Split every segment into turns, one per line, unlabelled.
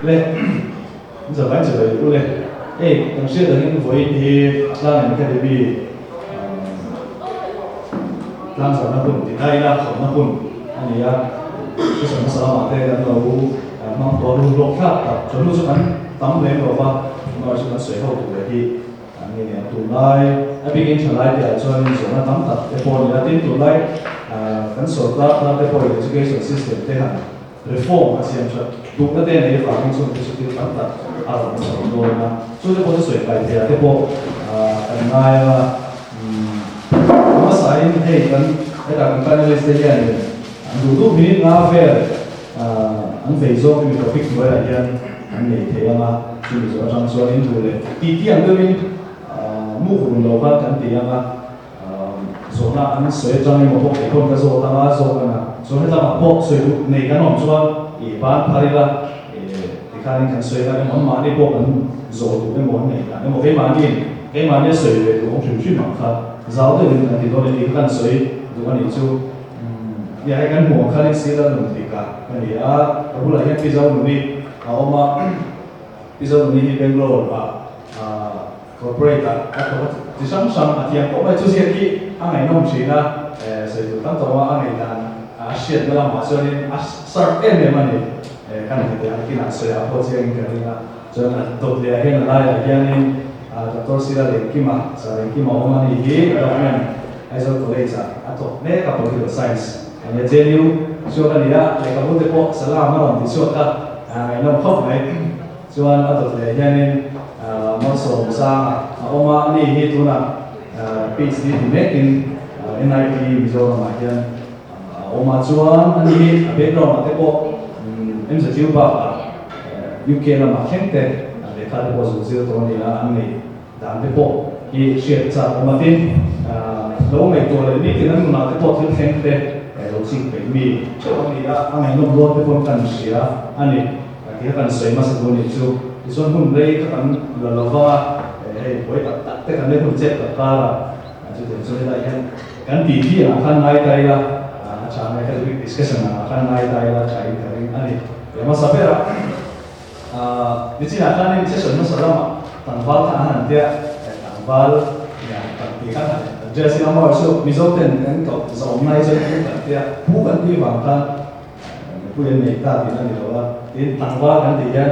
lệ giờ vẫn chỉ là lệ đang xuyên được những với thì là những cái bị làm sao nó cũng thì đây là không nó cũng anh ấy cái sản phẩm sản phẩm đây là nó mangตัวรูปครับจนรู้สึกมันตั้มเล่นบอกว่าเราจะมันสวยเข้าตัวเลยที่อันนี้เนี่ยตัวไล่ไอ้บิ๊กอินเทอร์ไลท์เนี่ยจนส่วนนั้นตั้มตัดไอ้พอเนี่ยที่ตัวไล่กันส่วนนั้นไอ้พอ education system ที่หัน reform อาเซียนชุดดูนั่นเองในฝั่งนี้ส่วนที่สุดที่ตั้มตัดอารมณ์สมดุลนะส่วนที่พอจะสวยไปเนี่ยที่พออันนี้ว่ามาใส่ให้กันไอ้การการเรียนเรียนดูรูปนี้น่าเฟ่อันเฟซบุ๊กมีท็อปิกไว้อะไรกันอันนี้เทียมาช่วยจะทำส่วนนี้ดูเลยที่ที่อันเดิมมุ่งหุ่นเราบ้านกันเทียมาส่วนนั้นอันสวยจังเลยมาพบคนก็ส่วนนั้นส่วนนั้นส่วนที่ทำพบสวยในกันหน่อมส่วนอีบ้านพาริละที่ข้านี่กันสวยกันมันมาได้พบกันส่วนตัวเป็นหมดเนี่ยแต่หมดให้มาเนี่ยสวยเลยตัวของชุมชนมันครับเราได้เห็นกันที่ตัวนี้กันสวยตัวนี้จู่อยากให้กันหัวข้าเล็กสีละหนุ่มติกาอันนี้พูดอะไรกันพิจารณาหนุ่มนี่เอามาพิจารณาหนุ่มนี่ที่เป็นโลดcorporate ที่ซ้ำๆที่ยังผมไม่รู้สึกที่อันไหนน้องชีนะสิ่งตั้งตัวว่าอันไหนดันเชียร์เวลามาส่วนนี้start เนี่ยมันนี่กันที่อันที่น่าสวยพอเสียงกันนี่นะจนตัวเดียวเห็นอะไรอย่างนี้ตัวสีละเล็กกี่มาสายกี่มาวันนี้ที่เราเนี่ยไอ้เจ้าตัวเล็กจ้ะตัวเนี่ยกับ political scienceอันนี้เจนิวช่วงนี้ละเลยกับพูดถึงพวกสลามมาลองที่ช่วงก็ไอ้น้องครบไหมช่วงตัวเดียวอย่างนี้มาส่งสร้างเอามานี่ที่ตัวนั้นPhD ที่เมกิน NIT มิโซรามาเขียนเอามาช่วงอันนี้เบรกเรามาเทปMSU บ้า UK เรามาแข่งเตะเด็กข้าที่พอสูงสุดตรงนี้ละอันนี้ด่านเทปที่เชียร์จากเอามาทิ้งแล้วไม่ตัวเลยนี่คือนั่นมันเทปที่แข่งเตะเราสิ่งเป็นมีช่วงนี้ละอันไหนน้องรถที่คนกันเสียอันนี้ที่กันสวยมาสักตัวนี้จู่ส่วนหุ่นเล็กกันเราว่าไว้ตัดแต่กันเล็กหุ่นเจ็บตัดตาละจุดเด่นส่วนใหญ่กันตีที่ขั้นไหนใจละชาไม่เคยดิสคัสชั่นขั้นไหนใจละใช้กันอันนี้เดี๋ยวมาสับเปล่าดิฉันขั้นนี้เช่นนั้นสำหรับต่างวัลทางนั้นเดียต่างวัลเนี่ยต่างที่ขั้นเจสซี่น้ำมันสุมิโซเทนกันกับสองนายจะเป็นต่างเดียผู้กันที่วางกันผู้ยังมีตาที่นั่นอยู่ว่าที่ต่างวัลกันที่เนี่ย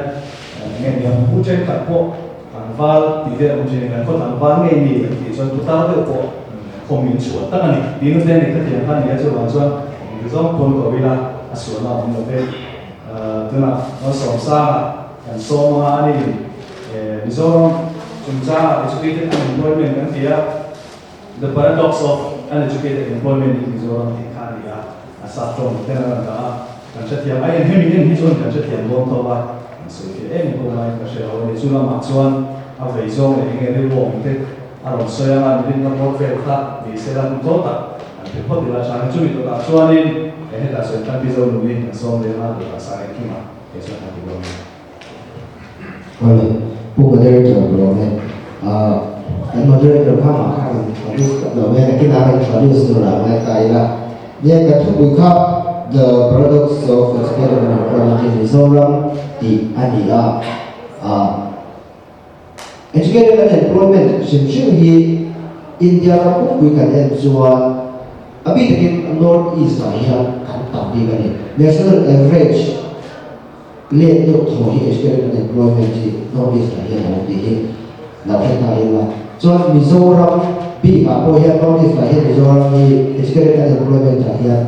เนี่ยผู้เชี่ยวชาญพวกต่างวัลที่เดียวผู้เชี่ยวชาญพวกต่างวัลเนี่ยมีที่ส่วนทุกท่านเรื่องพวกคงมีส่วนตั้งแต่ดีนู้นเด่นนี่ก็ที่ท่านเนี่ยจะวางส่วนที่ต้องคนกับเวลาส่วนเราเนี่ยเป็นตัวน่ะเราสอนสร้างการสอนมาอันนี้มิโซรัมจุนจ้า educated unemployment กันที่ the paradox of uneducated employment in Mizoram ที่ข้านี่สัตว์ตรงที่นั่นก็การเชื่อมไอ้เห็นมีเห็นที่ส่วนการเชื่อมรวมตัวว่าสุดที่มีคนมาเชื่อว่าในส่วนละมาส่วนเอาไปส่งในเรื่องรวมที่อารมณ์เสียงมีนักบอลเฟลต์มีเสียงตัวตัดเป็นพอดีละชาติช่วยตัวตัดส่วนนี้เห็นแต่ส่วนที่เราดูนี่ส่งเรื่องอะไรตัวสายขึ้นมาเกี่ยวกับที่เรา
Vâng,ผู้บริหารเราเนี่ยอันบริหารข้ามาข้างเราเนี่ยที่น่าจะช่วยสุดละไม่ไกลละเนี่ยก็ทุกบุคคล the products of educated employment in Mizoram ที่อันนี้ละeducated employment สิ่งที่อินเดียเราพูดคุยกันเนี่ยส่วนอภิตกิน North East เนี่ยกันต่ำดีกันเนี่ย national averageเรียกยกตัวที่ educated employment ที่ North East เนี่ยเราดีเราแค่ไหนละส่วนมิโซรัมปีกับพวกเฮีย North East เนี่ยมิโซรัมมี educated employment เนี่ย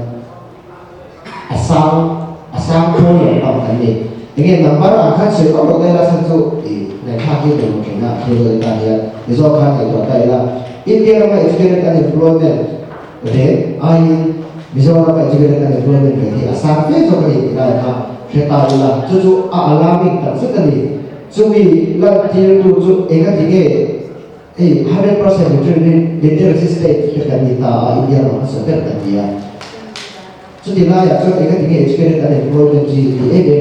asam pun yang tahu ni. Ini nampak akan sekolah kita rasa tuในภาคที่เป็นของเราคือการเรียนในส่วนการในตัวได้ละอินเดียเรา educated and employment เรียนมิโซรัม educated and employment เรียนที่asam pun seperti iniได้ค่ะเชื่อตาละจู่ๆalarming ต่างสิ่งนี้จู่มีละที่จู่ๆเองก็ที่100% literacy state เป็นการที่ตาอินเดียเราสำเร็จกันดีสุดที่ไล่จากเอกที่ educated and employment ที่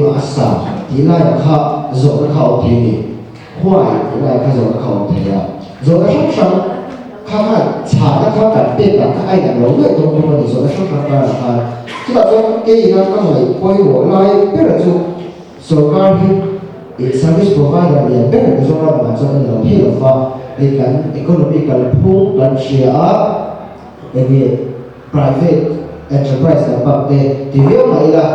มาอาศัยที่ไล่จากเขาโจทย์เขาที่นี่ควายที่ไล่เขาโจทย์เขาที่นี่โจทย์เขาช่างเขาชาติเขาตัดเป็นแบบไอ้เนี่ยเราเลือกตรงนี้โจทย์เขาทำการที่เราจะนั่นก็หมายความว่าไล่เป็นจุดสุขการที่ service provider ya better zona ma so na phi lo fa kan economical phung kan share private enterprise la pa te ti veo mai la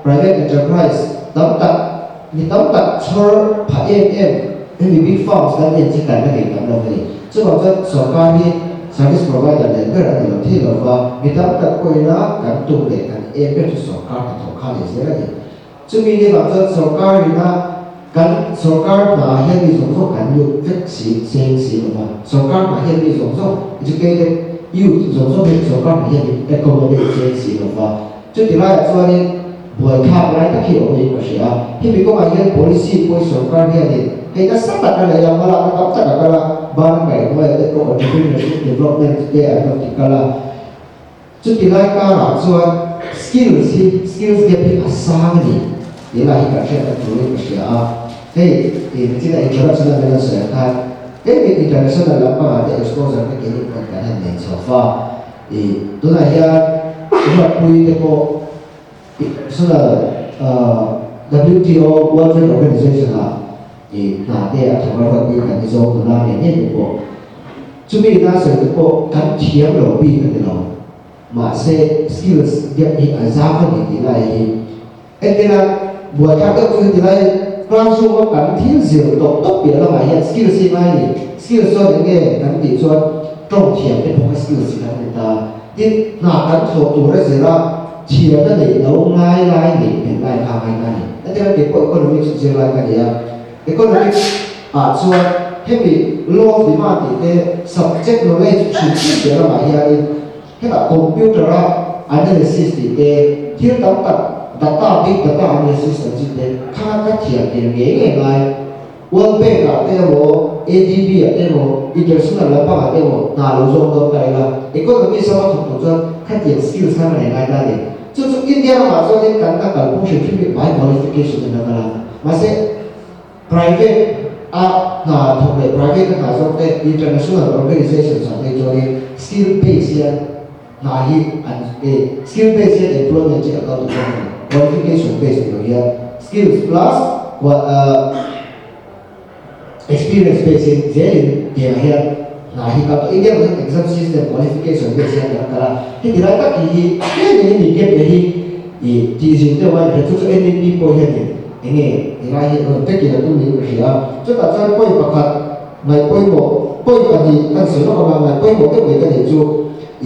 private enterprise tam tak chor pha big farms kan yen chi kan na ge kan lo ni so ba cha sarkar hi service provider le better lo thi lo fa mi tam tak ko ina kan tu le kan better sarkar ka to kha le se la ni chumi ni ba cha sarkar ina kan sarkar ma hian mi zong zong kan yu vek si seng si ma sarkar ma hian mi zong zong educated youth zong zong mi sarkar ma hian mi accommodate seng si ma chu ti lai chuan ni buai thak lai ta khi o ni ka sia hi mi ko ma hian policy poi sarkar hian ni hei ka sa ta la ya mala ka ta ka la ban kai ko ya ko entrepreneurship development ke a ka kala chu ti lai ka ra chuan skills gap hi asang ni ni la hi ka sia ta tu ni ka sia hey, kita international minister kan, international apa ada exposure ke ini perkara ni sofa, tu nak ya, buat pui teko, sudah WTO World Trade Organization lah, nanti ya thakar pui kan iso tu nak ni teko, cumi nasi teko kan tiang lobby kan teko, masih skills dia ni azam ni nilai, kita buat apa tu nilai classroom có cảnh thiếu diệu tốt biệt là vậy skill gì mai nhỉ skill so những cái cảnh bị cho trong thiền cái phong skill gì đó người ta thì nào cảnh số tuổi đó gì đó thiền nó để đấu ngay nhỉ hiện nay tham hai ngay nhỉ thế nên cái economics gì lại cái gì à economics cho thế bị law thì mà thì cái subject knowledge chỉ là vậy à thế là computer analysis thì cái thiếu tấm tập data big data analysis ang jite kha thiam te nge ngai World Bank ate wo ADB ate wo international la pa ate wo na lo zong do kai la economy sa ma thong zon kha thiam skills kha ngai ngai da de chu India ma so ne kan ta kal pu shi bi by qualification na kala ma se private na thong le private ka so te international organization sa te jo ni skill based ya na hi skill based employment je account qualification based here skills plus experience based here nah hika to India dengan exam system qualification based yang kala ini dirata ki ini gap dari di sini wan itu NDP po ini dirahi untuk kita tu ni bersih coba cari poin pakat naik poin tadi kan semua orang naik poin itu mereka itu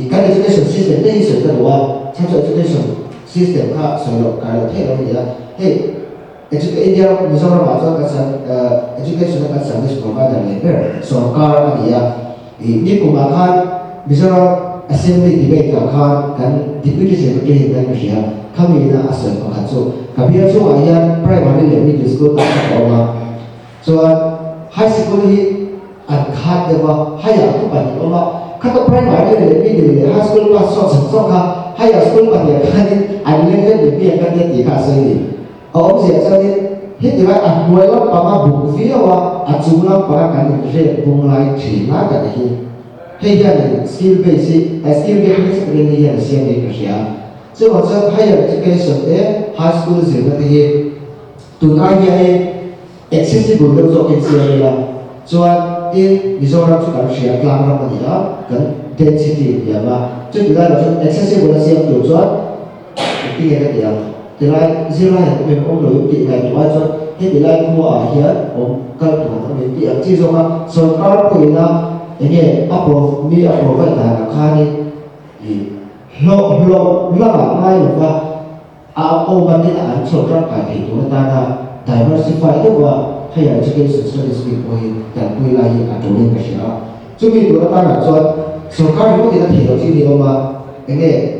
ikan education system ini sudah luar satu education system ha solo kala thelo ni la hey India Mizoram aso ka education ka service provider level sarkar ani ya ni kuma khan Mizoram assembly debate ka khan kan deputy secretary dan masia kami na asal ka so kabia so aya primary level middle school ka ma so high school hi an khat de ba haya ku ban ma kata primary level middle high school ka so ka high school ka ya kan anh lên cái việc kia cái gì cả xây đi, ông sẽ cho nên hết thì phải ăn muối lắm, bà mà bụng phía wa, ăn chung lắm, bà cái gì bụng lại chỉ là cái gì, hay là skill basic, skill basic cái này là xem đi cái gì à, chứ còn sao higher education đấy, high school gì cái gì, tụi ai vậy, accessible đâu cho cái gì là, cho nên ví dụ là chúng ta sẽ làm ra cái gì đó, cái density ya mà, chứ chúng ta là accessible là xem được cho cái gì đó thì lại riêng lại mình ông đối tượng này tụi cho thế thì lại mua ở here ông các tụi nó mình đi ở chỉ do mà sở các quỹ là cái này approve vậy là khai đi lo là ai được và ông bạn nên ăn sở các cái thì tụi ta là diversify đó và hay là education service bị quỹ tại quỹ lại ở chỗ này cái gì đó chúng mình tụi ta là cho sở các cái thì nó chỉ điều mà cái này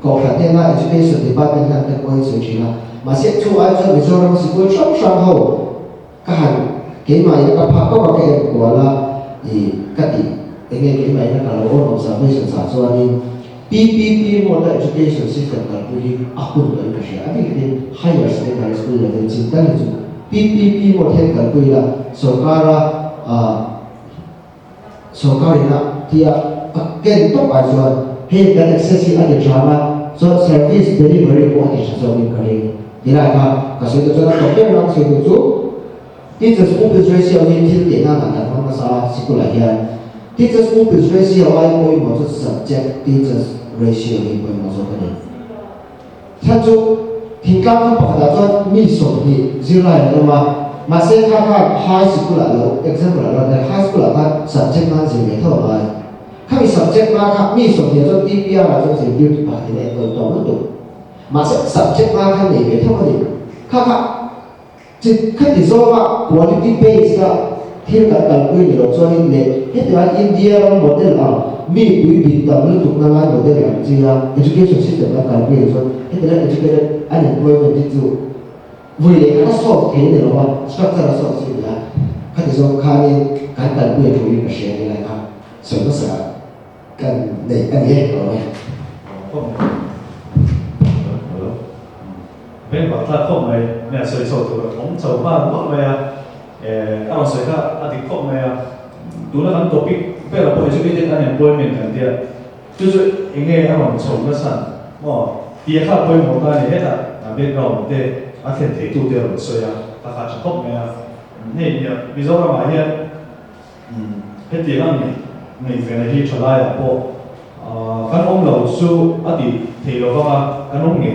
có khả năng là education department là cái quay sự chỉ là mà sẽ chú ai cho Mizoram School trong sang hậu các hàng cái máy các pháp có cái của là thì các cái cái máy nó là ôn observation sản xuất đi PPP một là education system là cái akun cái gì à cái higher secondary school là cái chính tăng là PPP một thêm cái là Sokara thì cái top ai rồi hay cái access ada drama so service delivery của thì sao mình cái đi lại mà cái sự cho nó tốt hơn lắm sự tu teachers pupils ratio ni thil te na na thong sa sikula hian teachers pupils ratio ai poi mo chu subject teachers ratio ni poi mo so ka ni tha chu thingkam ka pakada chuan mi som hi zirlai lama ma se kha high school lo example lo the high school ka subject na ji me tho mai kha subject ma kha mi som hi chuan TPR la chuan se beauty pa ni le to no tu ma se subject ma kha ni me tho ni kha chỉ khi thì do mà quality base là thiên cả tầng quy định cho nên để hết là India là model à Mỹ quy định tầng liên tục năm model là gì là education system là tầng quy định cho hết là educated unemployment thì chú vì để các số thế này là structure là số gì là khi thì do khai nên cái tầng quy định của mình sẽ là sự nó sẽ cần để anh nhé rồi
bên bậc thang không này nè sợi sầu từ ống sầu ba không này các bạn sợi khác đi không này tú nó làm topic bây giờ bây giờ cái unemployment cái gì chứ anh nghe các bạn sầu nó sẵn mà đi khác bây một cái này hết bên đầu để anh thấy thấy tu được sợi ta phát triển không này này bây giờ mà hiện hết tiền lắm này về này đi trở lại bộ các ông đầu su đi thấy lo các ông nghề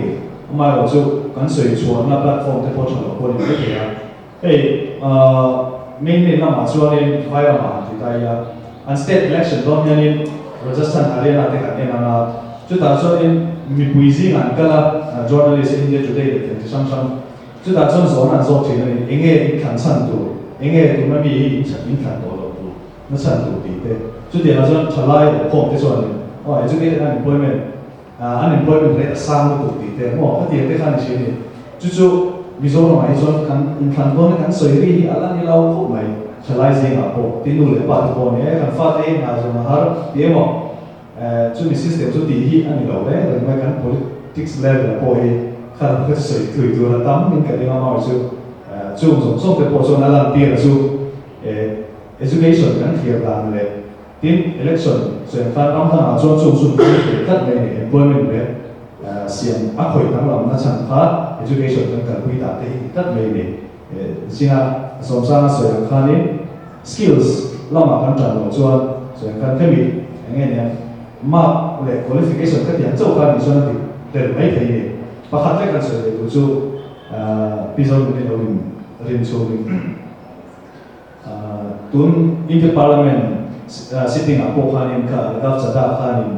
mà đầu su kan soi chuan na platform te pawh thalo pawh ni te ke a main lama chuanin vai lama ti tai a an state election don hianin Rajasthan Haryana te kan enana chuta chuanin mipui zing an kala journalist India Today le te sam chuta chuan zon an zok thin ani enge in than chan tu enge tu ma mi in than to lo tu na chan tu ti te chuti a chuan thalai khom te chuanin educated unemployment rate sang tu ti te mo ka ti te khan chi ni chu Mizoram ai chuan kan in than don kan soiri hi ala ni lau kho mai chalai zing a po tinu le pa to ne kan fa te na zo har ti mo chu ni system chu ti hi ani lo le mai kan politics level po hi khan ka soi tu la tam min ka ni ma chu so te po so na lan ti ra chu education kan thiar dan le tin election so fan am thang a chuan chu tat le employment le siam a khoi tang lam na chan kha education kan kal pui ta te tat me ni sina som sa na so khani skills lama kan tan lo chuan so kan themi nge ne ma le qualification ka tian chau kha ni so na ti te mai thei ni pakhat le kan so le chu pizon ni lo rin chu ni tun in the parliament sitting up khanin ka gaf chada khanin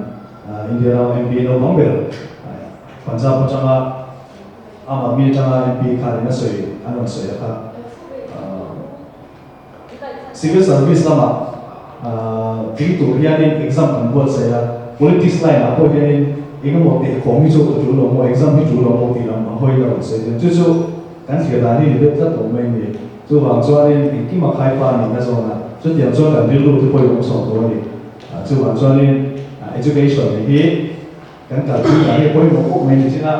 India MP no Bombay Punjab changa ama mi changa MP khanin na soi anon soi kha civil service lama ding tu hianin exam kan bol saya politics line apo hianin engamo te khomi chu tu lo mo exam hi tu lo mo ti lam hoi la se chu kan thia dani ni de ta to mai ni chu wang chuanin ki ma khai pa ni na zona chu tiang chuan kan rilu tu poi ong so to ni chu wang chuanin education hi kan ka chu ka he poi mo ko mai ni sina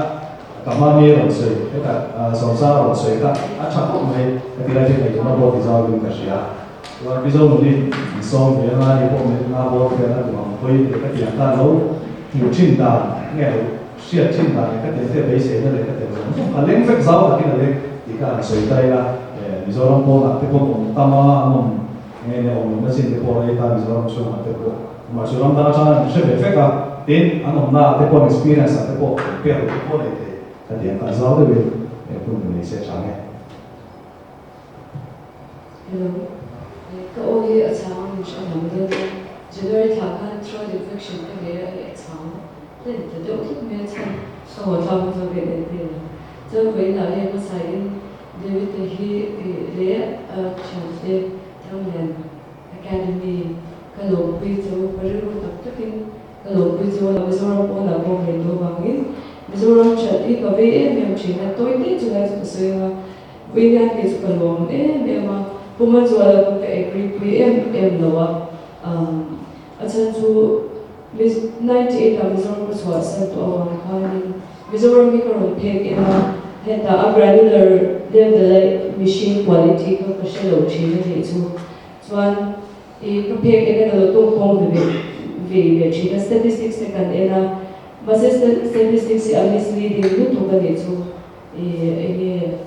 ka ma ni ro se ka so sa ro se ka a cha ko mai ka ti la te mai na bo ti za lu ka sia wa bi zo ni so me na ni po me na bo ke na du ang poi ka ti ta lo mu chin da nge lo sia chin da ka te te bei se na le ka te lo a leng fek za ka ti na le ti ka so tai la Mizoram po na te po tama amom nge ne om na sin te po le ta Mizoram chu na te po ma chu ram da cha she be feka tin anom na te po experience te po pe te po le te ka ti ka za de be pu ni se cha nge
hello ka o ye a chang ni sha nam de general tha khan throat infection ka le a chang then the do ki me chan so wa ta mo so be de so ve na ye ma sai David he le chance de Thailand Academy kalau pitu perlu tak takin kalau pitu la Mizoram pun la pun Hindu bangin Mizoram chat I kabe mem china toy ni juga tu saya William ke kalau memang pemain juara ke agree PM lawa acan tu 98 la Mizoram tu swasta tu orang kan Mizoram ni kalau pek ina heta a granular level machine quality ka kashelo chine ni chu chuan I ka pek ena lo tong khom ve china statistics te kan ena base statistics a misleading lu to ka ni chu e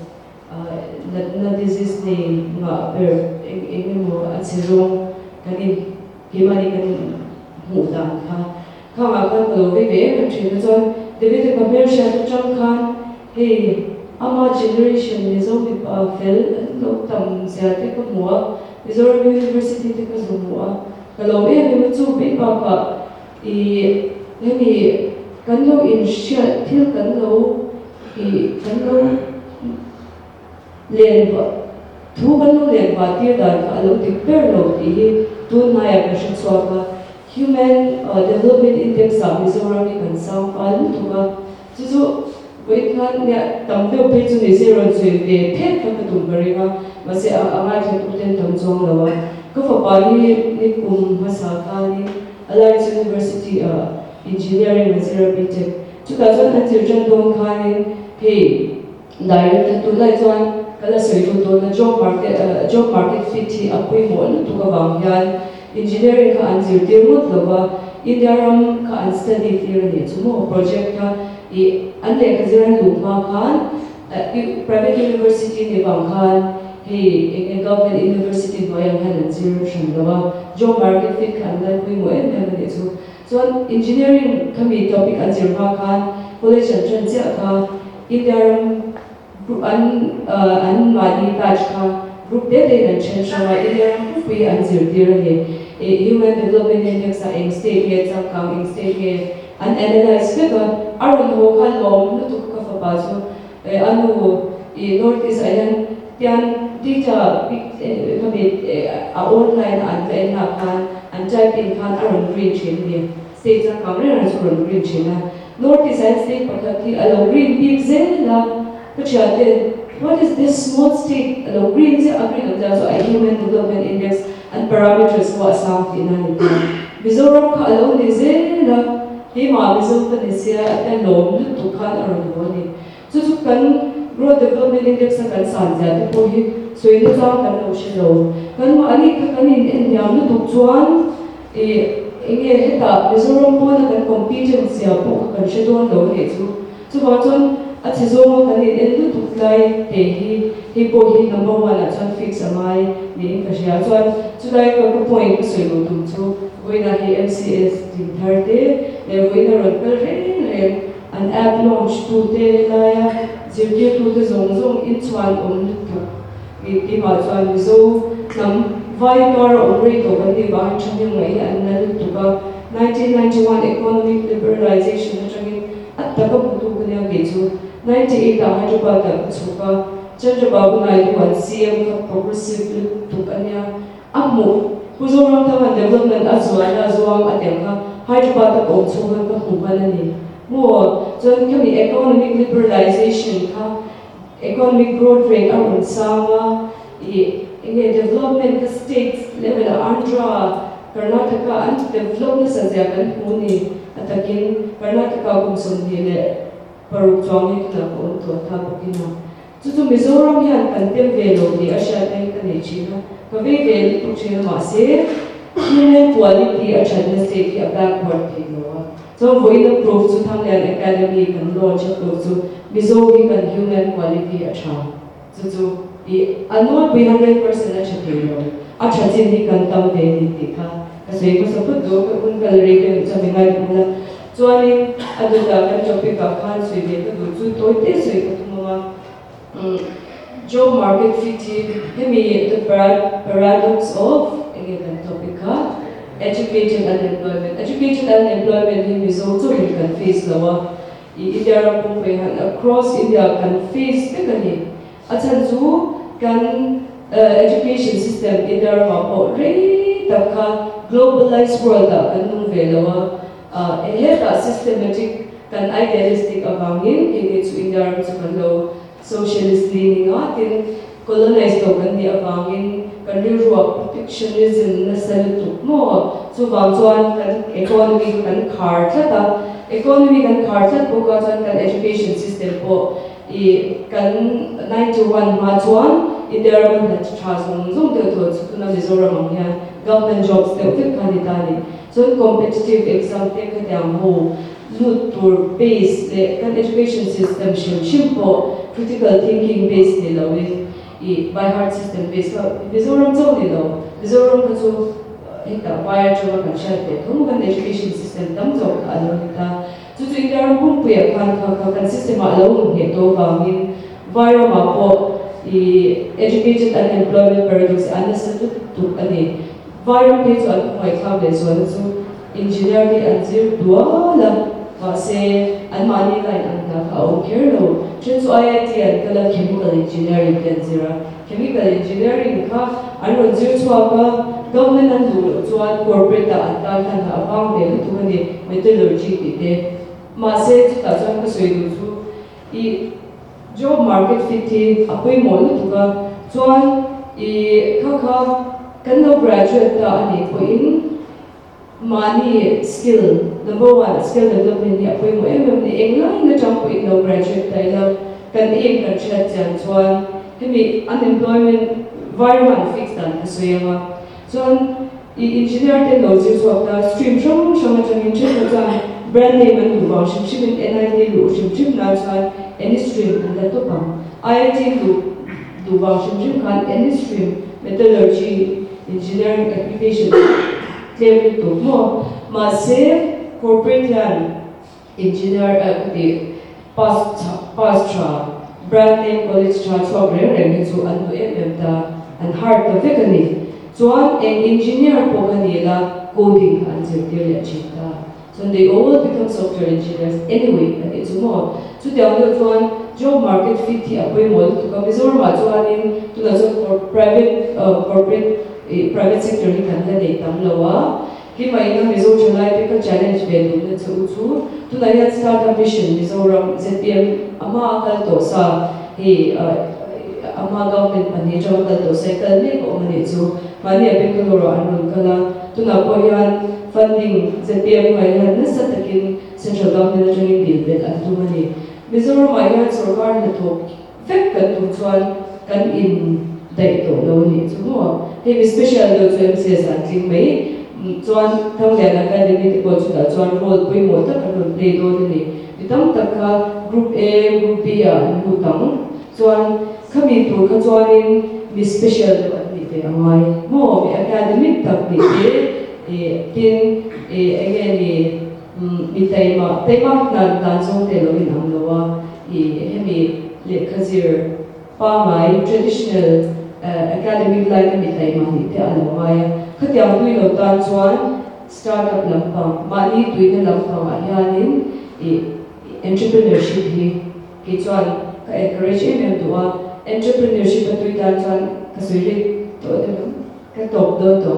na disease ni nga mo at sirong kanin himani kanin mudan ka nga kan lo ve ve chhin chon David Kabir Shah Chang Khan hey ama generation ni zo mi pa fel lo tam sia te ko mo Mizoram University te ko zo mo ka lo ve mi chu pe pa ka I hemi kan lo in sha thil kan lo len ba thu kan lo len ba ti da ka lo ti per lo ti tu na ya ka sha chwa ka Human Development Index of Mizoram kan sang pa lu tu ka chu chu wait kan ya tam de pe chu ni zero chu de phet ka tu bari ga ma se anga je tu ten tam chong lo wa ka fa pa ni kum ma sa ka ni Alliance University Engineering Zero BTech 2010 dong khain hey direct to lai chuan kala soi tu to na job market fit hi apui mo lu tu ka wang hian engineering ka anjir tir mot lawa Indiaram ka study theory chu mo project ka an le ka zira lu ma khan private university ni wang khan hey government university boyang han zero shan lawa job market fit kan lai pui mo en ne chu so engineering kami topic anjir ma khan college an sia ka Indiaram an madi batch ka group de nan chen shawa Indiaram pui anjir tir ni Human Development Index sa eng state he chang kam eng state he an analyze ka aron ho khan lom lu tu ka fa pa so anu North East Island pian data kami online an ven na khan an type in khan aron green chin ni state chang kam re ran aron green chin na North East Island state pakati alo green big zen la pachate what is this small state alo green se agree on that so a Human Development Index and parameters ko asam tinani Mizoram ka alo ni zela hi ma Mizoram ka nisya at lom lu tukhan aron ni so kan Growth Development Index kan sanja te po hi so ino sa kan lo shilo kan ma ani ka kanin en yam lu tukchuan inge heta Mizoram po na kan compete siya po kan shidon lo ni so ba chon at si Zomo kanin en lu tuklay te hi po hi number 1 at chon fix amay ni ka siya so like a point ko sa ilo so way na hi MCS din 30 le way na ron pel ren an app launch to te laya zirtir to te zong in chuan to ki ma chuan zo nam vai tor operate to kan di ba chan yung ngai an na to ba 1991 economic liberalization na changin at ta ka putu ko niya gechu 98 ta Hyderabad ta chuka Chandrababu Naidu an CM ka progressive to kanya Amu, Mizoram Taman Development Azwala Azwang Atenka, Hyderabad of Omsugan Kapupanani. More, so kami economic liberalization ka, economic growth rate around Sama, development ka states level Andhra, Karnataka, and development sa Zagan Pune, atakin Karnataka kung sundile, parukjongit na kung to tapokina. So Mizoram yan kantem velo di asya tayo kanechina. Kami velo tukchina masi, human quality at China state a backward thing. So we the proof to Thailand Academy can launch a proof to Mizoram kan human quality at China. So ano 100% at China. At China di kan tam velo di ka. Kasi ko sa puto kung kalorika sa mga mula. So ani ano da kan topic ka kan so ito so toite so ito mga job market fit the paradox of again topic educated unemployment. Educated unemployment is also can face lawa. India across India can face technically. Atsanzu can education system India mapo re taka globalized world kan nung velawa. Eheta systematic kan idealistic abangin ini to India to kan socialist leaning atin colonized to kan di abangin kan ruwa protectionism na salutuk mo so bangsuan kan economy kan economy kan karta po kan education system po kan 91 machuan India na chasong zong to na Mizoram government jobs te kanitani so competitive exam te kadang ho lut tur base le kan education system shimpo critical thinking base ni lo I by heart system base ka mizoram zo ni lo mizoram ka chu hekta wire chu kan shate thum kan education system tam zo ka lo ta chu chu indaram pum pu kan kan system a lo he to ba min wire ma po educated unemployment paradox understood to ani wire page on my tablet so engineer ki anjir duala se an mani line an da ka okay lo chen so IIT an kala chemical engineering kan zira chemical engineering ka an ro jir chwa ka government an du chwa corporate an ta kan ha bang de tu ni metallurgy ki te ma se chu ta chang ka soi du chu job market fit thi apoi mol tu ka chuan kha kan no graduate ta ani ko in money skill number one skill development ni apoi mo ni engla na chang po in no graduate ta ila kan kan chat chan chuan hemi unemployment environment fix dan ka soyama chuan engineer technology so ta stream shama chang in chen ta brand name and du ba shim shim NIT lu shim na chuan any stream and that to pam IIT du ba shim kan any stream metallurgy engineering application clearly to more ma se corporate yan engineer past brand name college so re so an ta an heart of the chuan an engineer po kanila coding an zirtil chita so they all become software engineers anyway and it's more so they are chuan job market fit hi apoi mol to ka bizor ma chuan in to na so private corporate private sector ni kan la nei tam lawa ki mai na bizor chalai te ka challenge be du na chu to na ya startup mission mizoram ZPM ama kal to sa hi ama government pani job kal to sa kal ne ko mani chu mani abe ko ro anun kala to na po yan funding ZPM mai han na sa takin central government training bill bet an tu mani mizoram mai yan sarkar na thok fek kan tu chuan kan in dai to lo ni chu mo he special lo chu MCS an ting mai chuan thanglen academy te ko chu da chuan role pui mo ta kan play do ni bitam takha group A group B a nu tam chuan khami tur kha chuan in mi special lo ni te amai mo mi academic tak ni te tin again mi taima na dan song te lo in am lo wa hemi le khazir pa mai traditional academic line mi taima ni te alo mai khatiang tui lo tan chuan startup lampang mani tui na lampang a hianin entrepreneurship hi ki chuan ka encourage em duwa entrepreneurship a tui tan chuan ka soile to de ka top do to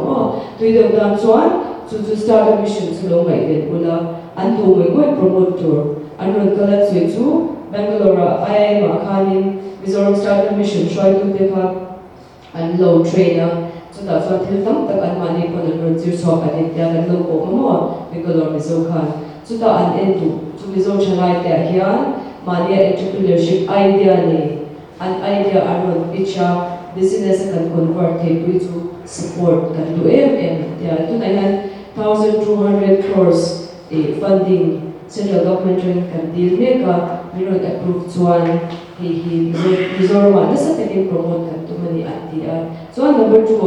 tui do tan chuan chu startup mission chu lo mai den ula an tu mai promote tour an ron kala chu Bangalore IIM akhanin Mizoram startup mission try to take up an low trainer so that's what he'll come tak an mani po ng Ronzir so kanit ya kan lo po mo Bangalore Mizo kan so ta an into to Mizo chalai ta hiyan mani entrepreneurship idea ni an idea aron itcha business kan convert to support kan to ya to na yan 1,200 crores funding central government kan deal ka meron approved chuan Mizoram na sa taking promote kan to mani antia so number 2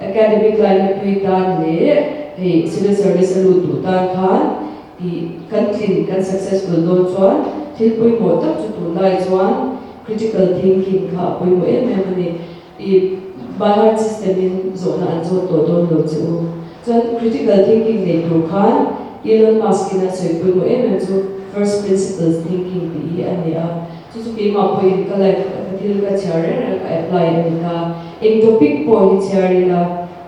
academic line na tuitan le civil service alutu tan khan kan clean kan successful do chuan thilpui mo tak chu tu lai chuan critical thinking kha pui mo mani by heart system in zona an zo to don lo chu chuan critical thinking le tu khan Elon Musk na so pui mo chu first principles thinking bi ania chu ke ma poi kala kathil ka chare ka apply ani ka ek topic po hi chare la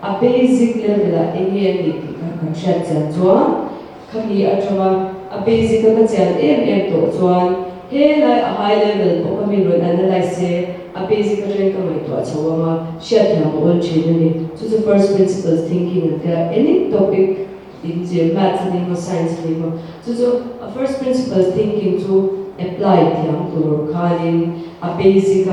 a basic level la any ka chat chan chuan khami atama a basic ka chan to chuan he la a high level po kami ron analyze se a basic ka train ka mai to chawama shat ya mo ol chini chu first principles thinking ka any topic in maths and science so a first principles thinking to apply thiam tur khalin a basic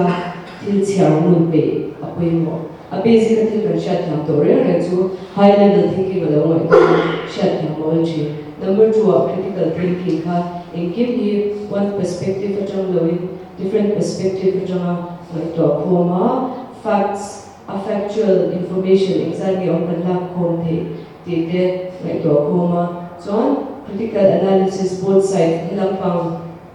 til chiar mun pe apoi mo a basic til kan shat thiam tur re chu high level thinking lo mo shat thiam mo chi Number 2 critical thinking kha in give me one perspective atang loin different perspective atang like to koma facts a factual information exactly on the lab kon the like to koma so critical analysis both sides hilang pang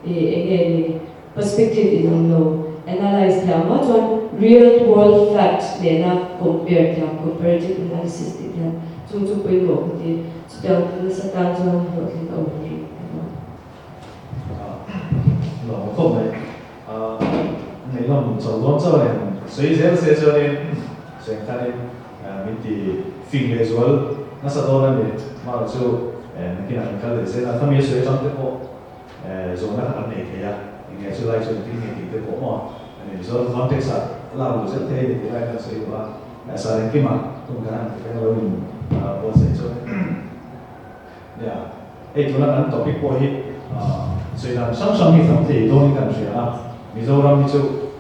again perspective in no analyze the amount on real world facts le na compare the comparative analysis the chung chung poi mo the so sa tan so ho tin au ni
老后呢，那个走路走呢，随前些时候呢，先看呢，民地 film visual，那时候呢，嘛就那个看的些那他们学长的话，做那个内地啊，应该就来做内地的话嘛，你说 context 啊，拉入这些的来那所以话，啥人去嘛，都看这个我们我是做的，呀，ตัวนั้น topic พอฮิ虽然上上一层这都你感觉啊，你就让你就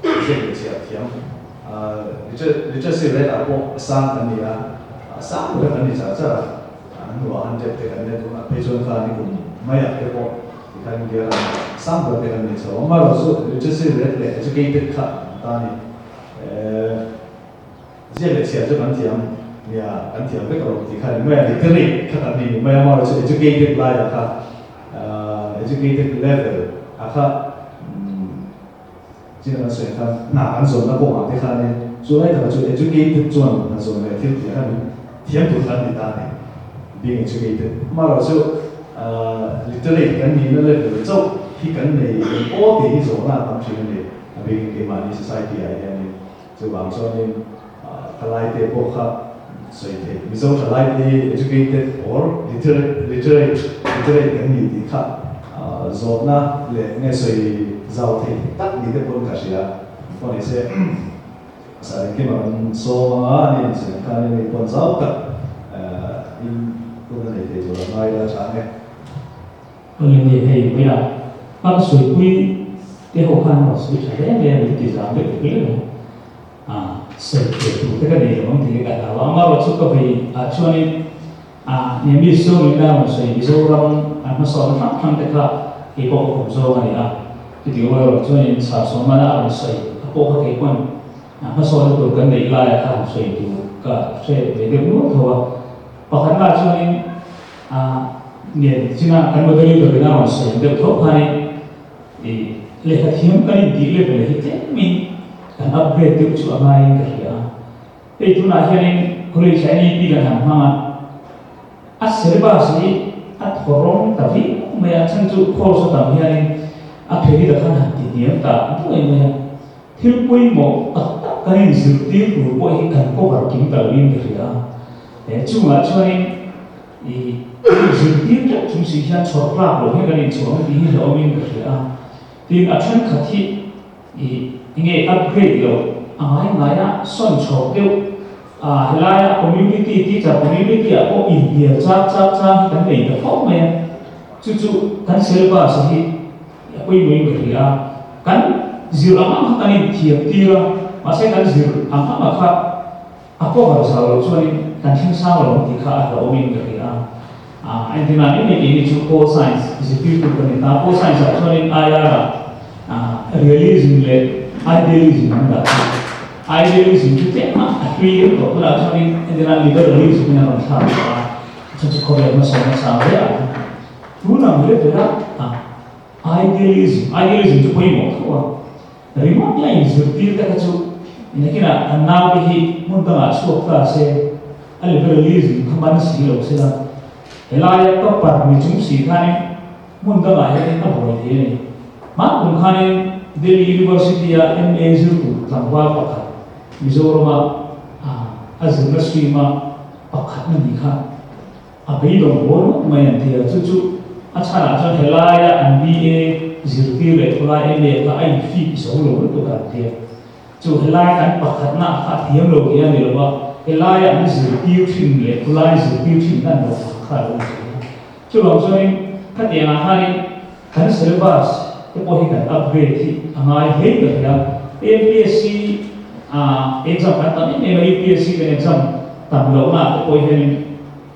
这个写题你这是来打过三等你啊，三个等你在这我按这个呢，配准看你没有这个，你看你个三个等你做，我们老师这是来就给你看，当你这个写这问题呀，问题这个你看没有你这里看你没有嘛，就 educated 来的看。educated level 即係上看難做那個話，你看呢，做喺度做 educated 做那做呢，天底下面天不看你單呢，being educated，咁啊，就literally 跟你那 level 做，佢跟你我哋做那當時你，being 嘅 money society 啊，呢，就話說呢，睇嚟啲博客。所以，你說睇嚟啲 educated or literate 跟你啲看。做那咧，所以造成特你的本卡西啊，或者是啥人去嘛，说啊，你是看你本造的，因不能你做了买了啥呢？
你係咩啊？把水杯啲好看喎，水出嚟咩？你地上嘅嗰啲水嘅，這個內容啲嘅，我媽出個係ช่วงนี้เนี่ยมีส่วนนี้นะ所以มีส่วนเราสอนทำแต่ก็ที่พวกผมสอนกันเนี่ยที่ที่ว่าช่วงนี้สอนสอนมาแล้วเราใส่พวกเขาที่คนมาสอนตัวกันในไลน์ครับใส่ดูก็ใส่เดี๋ยวนู้นเขาว่าพอขันมาช่วงนี้เนี่ยที่น่ากันมาตัวนี้ตัวนี้เราใส่เดี๋ยวเขาให้เลขาธิการกันดีเลยเลยที่มีการอัปเกรดตัวช่วยอะไรกันเนี่ยไอ้ตัวนั้นเห็นคนที่ใช้นี่ปีกันทำมาserba sih horong tapi maya cencu khusus tapi yang akhirnya dah kan dia tak itu yang tilpui mau kan ini seperti itu boleh kan kau harus kita lihat kerja cuma ini seperti itu cuma sih yang coklat loh kan ini cuma ini rawin kerja di acuan kaki ini upgrade loh ngaya son coklat helaya community ti cha community ako India cha kan nei da phok me chu kan selba sahi apoi moi bria kan zir ama kan ni thiam tira mase kan zir ama ma kha apo har sa lo chuan kan thim sa lo ti kha a omin bria and then ini chu co science is a to kan ta co science chuan aya realism le idealism da idealism itu tema akhir kalau kita cari dengan liberalism yang benar, jadi kalau masalah ya, tu namanya beda idealism itu poin apa? Rimanya ini seperti kita tu, ini kira anak ini mudah suka se liberalism kemana sih lo sila, helaya kapar macam sih kan, mudah ya kita boleh ini, mak bukan Delhi University ya MA itu tanpa pakar. Mizoram azumna swima pakhat na dikha abai dong bor mayan thia chu achana cha helaya MBA zirti le thola MA ka ai fi so lo to ka thia chu helaya kan pakhat na kha thiam lo ya ni lo helaya ni zirti thin le thola zirti thin kan lo kha lo chu lo so ni ka te na ha ni kan syllabus te po hi kan upgrade thi angai he ka ya APSC exam kan tadi memang UPSC kan exam tak belum nak poin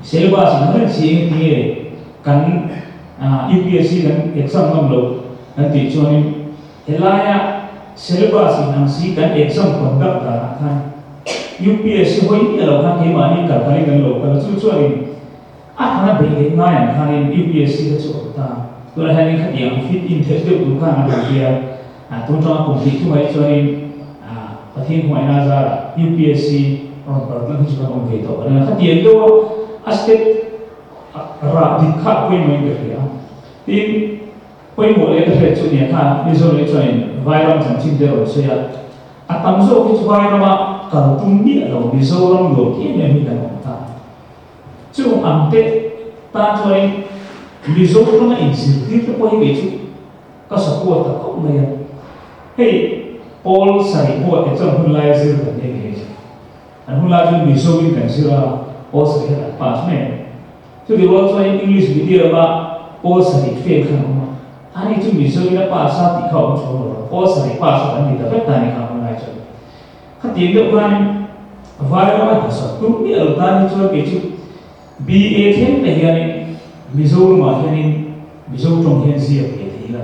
syllabus sebenarnya sih ini kan UPSC kan exam ngam lo kan ti chuan helaya syllabus in ang si kan exam conduct da kan UPSC hoi ni lo kan he mani ka kali kan lo kan chu chuan kana be le ngai kan UPSC ka chu ta tu la hani khat yang fit in test du kan na dia tu tong complete tu mai chuan pathin hoi na za UPSC on par kan chu kan ve to na khat yang do aspect ra dikha koi mai ka ya tin koi mo le ka chu ni kha ni zo le chuan viral chan chin de ro se ya atam zo ki chu viral ma ka tum ni lo ni zo ram lo ki ne mi kan ta chu am te ta chuan ni zo ram ma in si ti te ko hi be chu ka support ta ko mai ya hey Paul sai ho e chon hun lai zir ka ne ne an hun la chu ni zo in kan sira o se ka pass me tu di wo chuan English video ba o sai fail kan ma ani chu mi so ina pa sa ti khau chu ro o sai pa sa ani da ta ni ka ma chu khati de kan vai ma ta sa tu mi al ta ni chu ke chu BA then te hian mi zo ma hian mi zo tong hian si ke thi la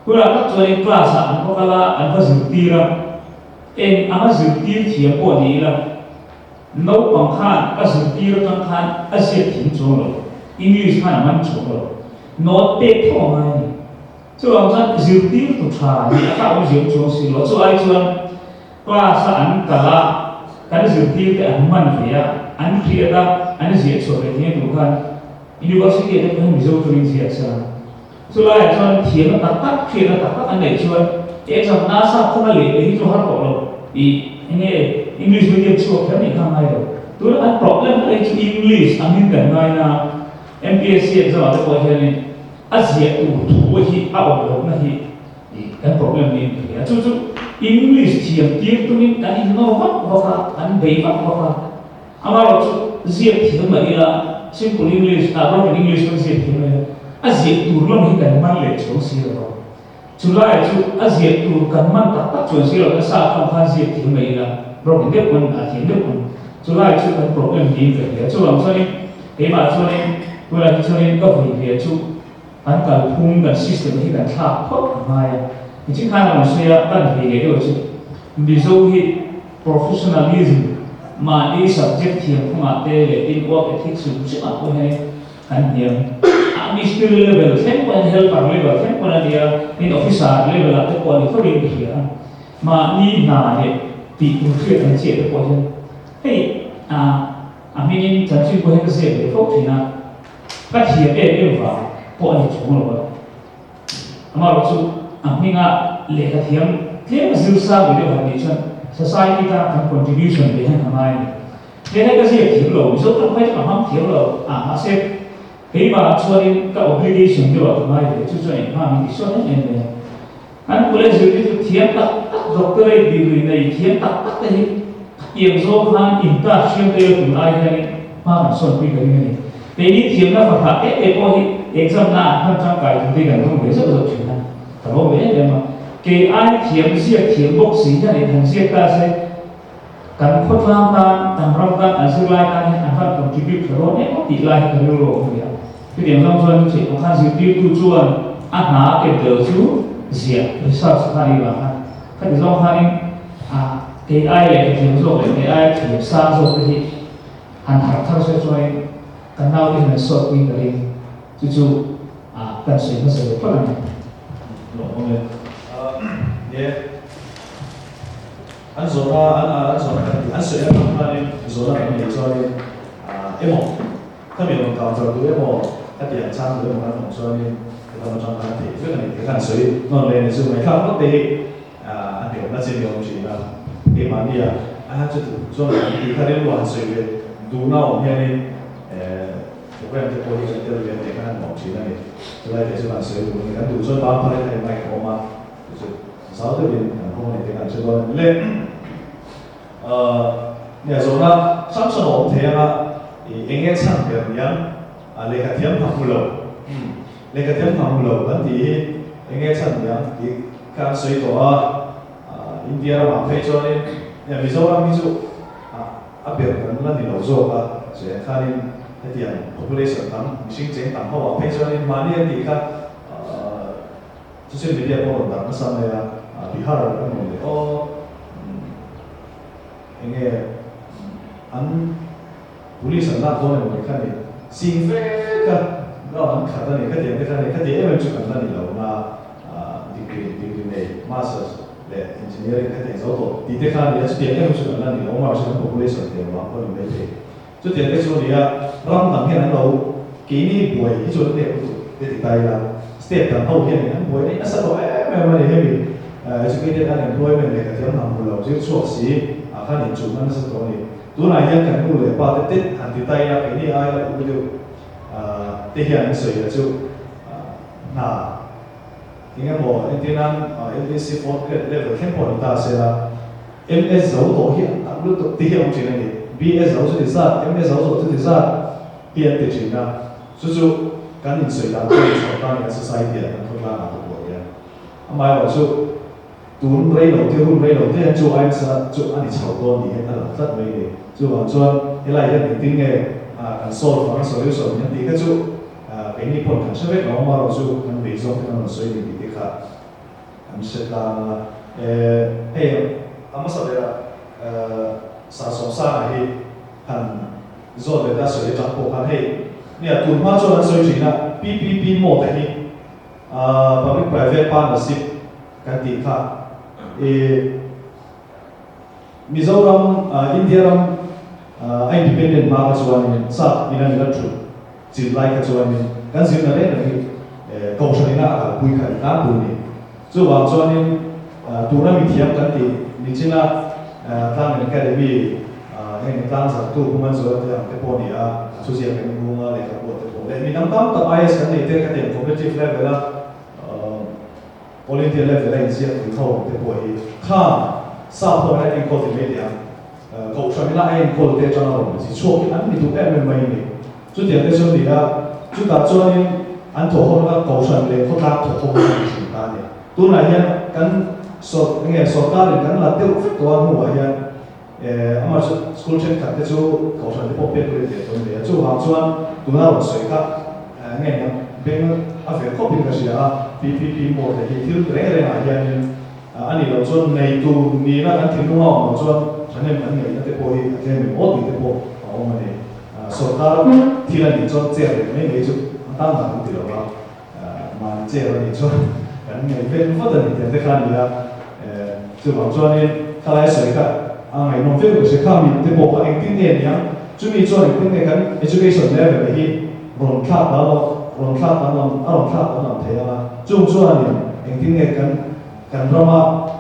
pura ka chuan class an ko kala an ka zu ti ra en ama zu ti thiam ko ni la no pang khan ka zu ti ra khan a se thing chu ro English khan man chu ro not take for money. So I'm not zilti to try. I can't use your choice. So I want class and kala. Can zilti the man here and create that and is yet so that you can university at the time is over in the so I want here that create that and they should exam NASA come late. He to have all English medium show can come either. To a problem is English. I mean the MPSC exam ada ko hian Asia tu hi au na hi kan problem ni ya chu English thiam tiek tu ni kan no va an bei va amaro chu zia thiam ma ila simple English broken English kan zia thiam Asia tu lo hi kan man le chu si ro chu lai chu Asia tu kan man tak chu si ro ka sa kan zia thiam ma ila broken de kun a thiam de kun chu lai chu kan problem ni ka ya chu lam so ni ke ma chu ni Kula history ko hi chu an kal phung kan system hi kan tha phok mai chi khan ma sia kan hi ge chu mi zo hi professionalism ma ni subject hi phunga te le in work ethics chu ma ko he kan hiam a mi skill level then ko helper level then ko na dia in officer level at ko ni thori hi ma ni na he ti ku thre kan che ko he hey a mi ni chan chi ko he ka se le phok thi na các hiệp em vào bộ này chúng rồi mà rồi chú mình lệ cái thiam thế mà dư sa với điều hành địa chân society ta cần contribution để hành tham ai thế này cái gì thiam lầu số không phải là ham thiam lầu sẽ cái mà cho nên cái obligation điều tham ai để chú cho anh mình đi số này này anh có lẽ dư cái thiam tắc doctor ấy đi người này thiam tắc cái gì số han interaction điều cùng ai này mà mình son quy cái này Thế thì thiếm nó phải phát cái có exam na hơn trong cái chúng tôi cần không biết rất là chuyện này, không biết mà cái ai thiếm giết thiếm bốc xí cho nên thằng giết ta sẽ cần khuất lang ta tầm rong ta ăn sữa lai ta nên ăn phát contribute cho nó đấy có tỷ lai cái điều rồi vậy. Cái điểm trong chuyện chỉ có khăn giết tu chuan ăn ná cái điều chú giết rồi sao sẽ đi vào cái điều trong khăn cái ai là thiếm rồi cái ai thiếm xa rồi cái ăn hạt thao sẽ cho kan nau di na sot wi kali cucu kan sui na sui pa lan
lo ome ye an zona an sui na ni zona ni cho ni emo ta mi lo ta cho du emo ta ti chang du emo kan so ni ta ma chang kan ti so ni kan sui no le ni su mai ka ko te an de na sin yo chi na e ma ni ya a chu so ni ta le lo an sui le du na o he ni我们这玻璃这里面得看往前那里，这来也是蛮水路，你看赌说把拍的麦克嘛，就是少这边然后你得看这个嘞，你说呢？上次我们听啊，应该唱的样那个天堂不漏，那个天堂不漏，问题应该唱的样，你看水果印第安马非洲呢，你比如说别人那你老做所以看你。ให้เดียน population ต่ำสิ่งเจ๋งต่ำเพราะว่าเพชรนี่มาเนี่ยที่ก็social media พวกต่างๆก็สั่งเลยบิฮาร์ก็มีเลยโอ้ยังไงอัน police นั่นตัวเนี่ยมันแค่นี้สิ่งเฟ้ก็เราอันขัดนี่ก็เดียนก็แค่นี้ก็เดียนมันจุดกันนั่นนี่เรามาdegree ใน masters และ engineering ก็เดียนเราตัวที่เด็กคนนี้จุดเดียนมันจุดกันนั่นนี่เรามาใช้ population เดียวว่าคนไม่ได้จุดเดียนก็ช่วงนี้รำต่างแค่นั้นเรากี่นี่ป่วยที่จุดเดียวเด็กตายละสเต็ปต่างเขาแค่นั้นป่วยนี่สักตัวไม่มาเลยให้มีeducated unemployment เลยก็เดี๋ยวทำเราจะช่วยสิข้าหนึ่งจุดนั้นสักตัวนี้ตัวไหนยังกันรู้เลยป้าติดหันติดตายละกี่นี่ไอ้ละอุ้ยเดียวที่เห็นสวยละจุดน่ายังไงบอกเอ็นที่นั้นLDC 4 level แค่พอดีตาเสียละ MS เราตัวเห็นรู้ตัวที่เห็นจริงๆนี่ BS เราสุดที่สุด MS เราสุดที่สุดเปลี่ยนติดจริงนะสุดๆการอินสวยตามที่ชาวบ้านใน society นั้นเขาว่าอะไรตัวอย่างทำไมว่าจุดตัวรุ่นเร็วที่รุ่นเร็วที่จุดไอ้สัตว์จุดอันนี้ชาวบ้านนี่เห็นแล้วสัตว์ไม่ดีจุดว่าจุดอะไรอย่างนี้ทิ้งไงการ solve การ solution อย่างนี้ก็จุดเป็นญี่ปุ่นกันใช่ไหมเรามาเราจุดมันเป็นส่วนที่มันสวยดีที่ค่ะอันเสร็จแล้วเฮ้ยอามาสักเดือนสะสมสร้างให้หันโจทย์เด็ดสวยจังพวกหันให้เนี่ยตุนมาจนสวยจริงนะ PPP หมดที่public private partnership กันดีค่ะมิโซรัมอินเดียรัมindependent มาจวนนี้สักอินันนี่ก็ถูกจีนไล่ก็จวนนี้กันจีนนั่นเองนี่เขาใช้หน้าคุยกันหน้าคุยนี่จวนจวนนี้ตัวนั้นมีเทียมกันดีนี่จริงนะตั้งแต่แค่เดี๋ยวมีเห็นตั้งสักตัวมันจวนที่ทำให้พวกนี้สุดเสียกันงูอะไรกับพวกที่พวกนี้มีน้ำตาลแต่ IS กันนี่เท่กันเดียว competitive level ละvolunteer level ละอินเสียถึงเขาที่พวกนี้ข้าทราบพวกนั้นเองคนที่ไม่เดียวเขาใช้เวลาเองคนที่จะนอนสิช่วงที่อันนี้ถูกไม่นี่จุดเดียวที่ช่วงนี้จุดตัดจวนนี้อันถูกเขาแล้วเขาใช้เลยเขาตัดถูกเขาไม่ถึงกันเนี่ยตัวไหนเนี่ยกันสอบเนี่ยสอบการเรียนกันละเที่ยวตัวหัวเนี่ยอามาสกูลเช็คกันที่จู่เขาใช้ที่พบเป็นคนเดียวตัวนี้จู่หางจวนตัวนั้นเราสวยครับเนี่ยเป็นอาเฟคอบินกันเสียPPP หมดเลยที่เรื่องอะไรเนี่ยอันนี้เราจวนในตัวนี้นะกันถึงว่าเราจวนฉันเนี่ยมันเนี่ยที่พอที่เนี่ยมีโอ้ดีที่พอเอามาเนี่ยสอบการที่เราเนี่ยจวนเจ๋อเลยไม่ไม่จู่ตั้งหลักที่เราว่ามันเจ๋อเราเนี่ยจวนกันเนี่ยเป็นฟัดเนี่ยที่ขนาดนี้จู่เราจวนเนี่ยถ้าเราสวยครับไอ้น้องเฟลก็จะข้ามที่พอเองที่เนี่ยเนี่ยจู่มีจวนที่เนี่ยกัน education level เลยที่รอนคาบแล้วรอนคาบแล้วรอนคาบแล้วเท่าไหร่จู่จวนเนี่ยเองที่เนี่ยกันเรามา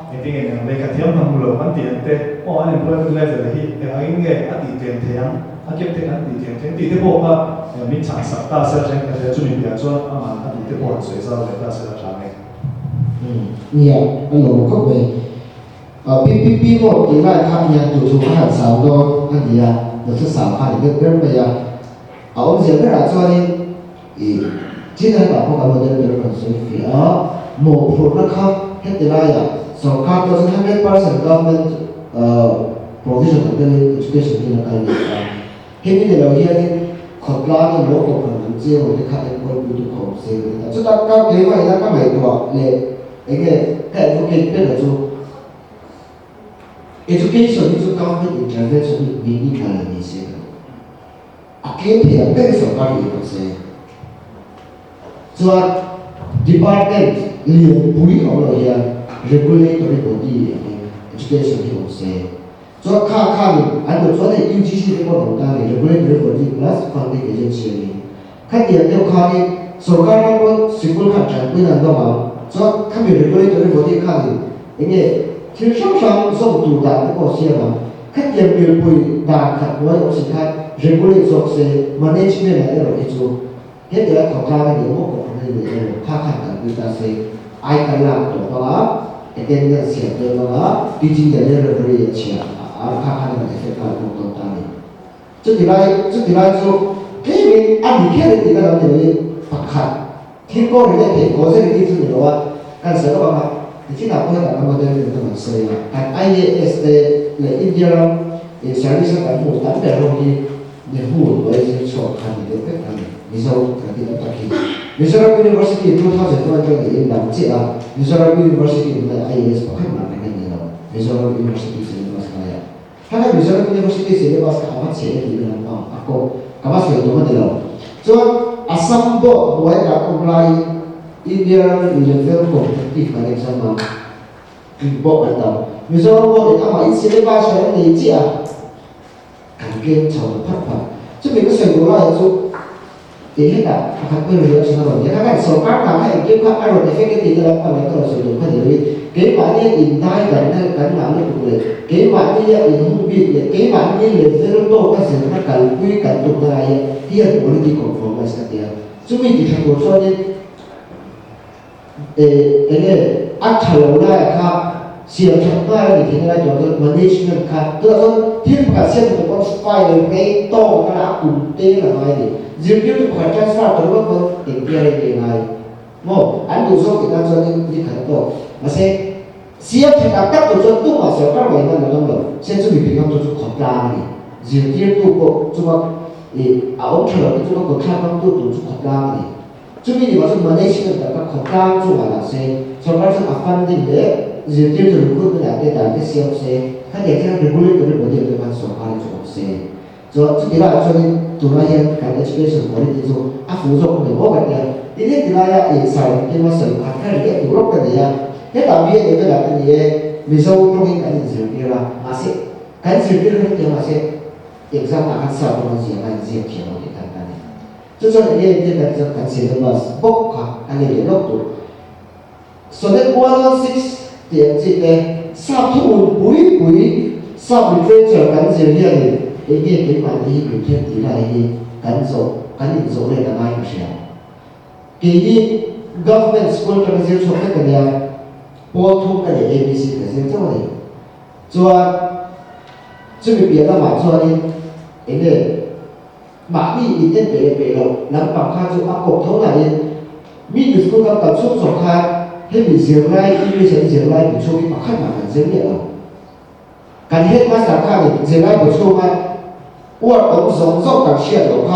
เองที่เนี่ยกันเลยกันเทียมทำมูลมันเตียนเต้โอ้อันนี้เพื่อนเลเวลเลยที่เองเนี่ยอดีตเตียนเทียมอาเก็บเทียมอดีตเทียมที่ที่พอว่ามีฉากสัปดาห์เสร็จแล้วก็จู่มีเดียวจวนอามันอดีตที่พอสวยๆเลยก็เสร็จแล้วใช่ไหม
เนี่ยอันหลงก็ไปPPP หมดที่ได้ทำยังจู่ๆข้าสาวโดนอันนี้เราจะสาวข้าอีกเรื่องไปเอาเสียงกระดาษส่วนนี้ที่ได้แบบพวกเราเดินเป็นคนสวยฝีหมู่พูดนะครับให้ได้สองข้าตัวฉัน100% government provision ของเรื่อง education ที่เราได้เห็นนี่เราเรียนขดล้อในโลกของมันเจ้าที่ข้าเองคนดูของเสียเลยสุดท้ายก็เกี่ยวกับนั่นก็หมายถึงว่าเลยไอ้แค่educate เป็นอะไรeducation นี่คือ government intervention มีนี่การเรียนเสียakhirnya besok kali itu soal department lihat bui orang yang regulatory body education itu soal kali ada soalnya UGC itu orang tadi regulatory body plus funding agency ini kan dia itu kali sekarang pun sekolah kan jangan ada mal soal kami regulatory body kali ini terus somtu dah itu siapa kan dia bui dah kan boleh usaha regulate 做些 management 来了一组，现在头家的有我讲的有，他看看对他些爱干啦多的啦，一点点钱的啦，毕竟人家的不是钱他看那个些干多多单的，这里来说，因为按你看的这个人就是不看，听过人家听过这个例子的话，干什么办法？你听到不会打那么多人这么说呀？看 IAS 的来印度人，也相对上来不单单容易。ne hu wai je so kan de pe kan mizo kan de ta ki Mizoram University 2020 in dam chi a Mizoram University na IAS pa kan ma kan ni lo Mizoram University syllabus na ya kana Mizoram University syllabus ka amat che ni na pa ako kamas yo ma de lo so asam bo boy ka apply India level competitive exam ma ki bo ka ta Mizoram bo de ama syllabus na ni chi a kan ke chau phat phat chu mi ko sai bo la chu thì hết cả các bên lựa chọn rồi các bạn số các làm hay kiếm các aro để cái tiền đó còn cái sử dụng cái gì cái bạn đi in tai cảnh làm được rồi cái bạn đi in không biết cái bạn đi lên zero to cái gì nó cần quy cần tụng lại hiện political performance cái gì chúng mình chỉ thành một số đi cái này áp trả lâu lại khác siêu thật ra thì cái này gọi là management khác tức là thiên cả xem một con file cái to cái đã cùng tên là ai thì dường như tôi phải transfer từ lúc đó tiền kia lên này một anh đủ số thì đang cho đi khởi tổ mà sẽ siêu thật là các tổ chức tu mà sẽ các bạn đang làm được sẽ chuẩn bị làm tổ chức khẩn trương này dường như tu bộ chúng ta thì ông chờ chúng ta có tham gia tu tổ chức khẩn trương này chúng mình mà chúng management là các khẩn trương chúng mà là sẽ cho các sự funding để dường như từ lúc đó là cái siêu sẽ các nhà cái regulate cái vấn đề về mặt số hóa cho sẽ cho cái đó cho nên tụi nó hiện cái education quality so áp dụng trong cái bộ cái này thì thế thì là cái sai cái mà sự phát triển cái tụi nó cái này cái đặc biệt cái là cái gì ví dụ trong cái sự kia là mà sẽ cái sự kia là cái mà sẽ exam là cái sao nó gì mà gì kiểu cái cái này cho nên cái cái sự là bốc cái này nó tụi so that 106 tiền gì này sao thu bùi sao bị phê trở cái gì này cái quản lý biểu hiện thì là cái cán định số này là ai mà sẽ cái government school cái gì cho cái này bố thu cái này ABC cái gì cho này cho bị biến ra mà cho đi cái này mà đi đến bể rồi nắm bằng khai cho áp cột thấu lại mi được school tập trung sổ khai hay bị diệt lại khi bị diệt lại bị cho cái mặt khách mà phải diệt lại rồi cái hết mà sao khai thì diệt lại bị cho mà我懂种种感谢的话，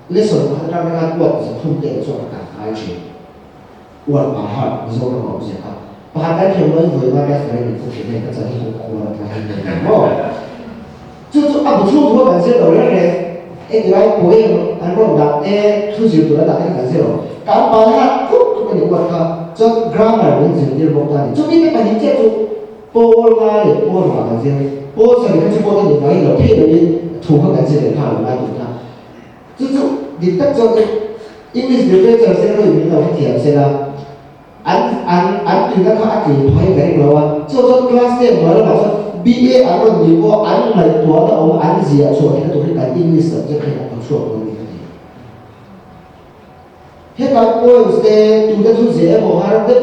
你说他让那个我是通电做感开去，我把他你说我不是他，把他评论回那个所以你不评论，他真是哭了，他很难过。就是啊，不错，我感谢的人嘞，一来不会，俺说打出去做了打感谢了，敢把他不跟你我他，这 grammar 文字就不单，就因为把你接触波啦的波嘛感谢，波上面是波的你来了，配的你。ถูกเขาการเสนอข่าวมาถูกนะจู่ๆดิตักจนอิงลิสเดเวอเรเซอร์เราอยู่ในเราเถียงเสร็จแล้วอันถึงนั้นเขาอธิบายกันเราว่าจู่ๆคลาสเต็มเราบอกว่า BA อันนั้นอยู่ว่าอันไหนตัวนั้นองอันเสียส่วนที่ตัวที่การอิงลิสจะเป็นอันส่วนตรงนี้ก็ดีเหตุการณ์โอ้ยสเตย์ตัวที่เสียบอกว่าเด็ก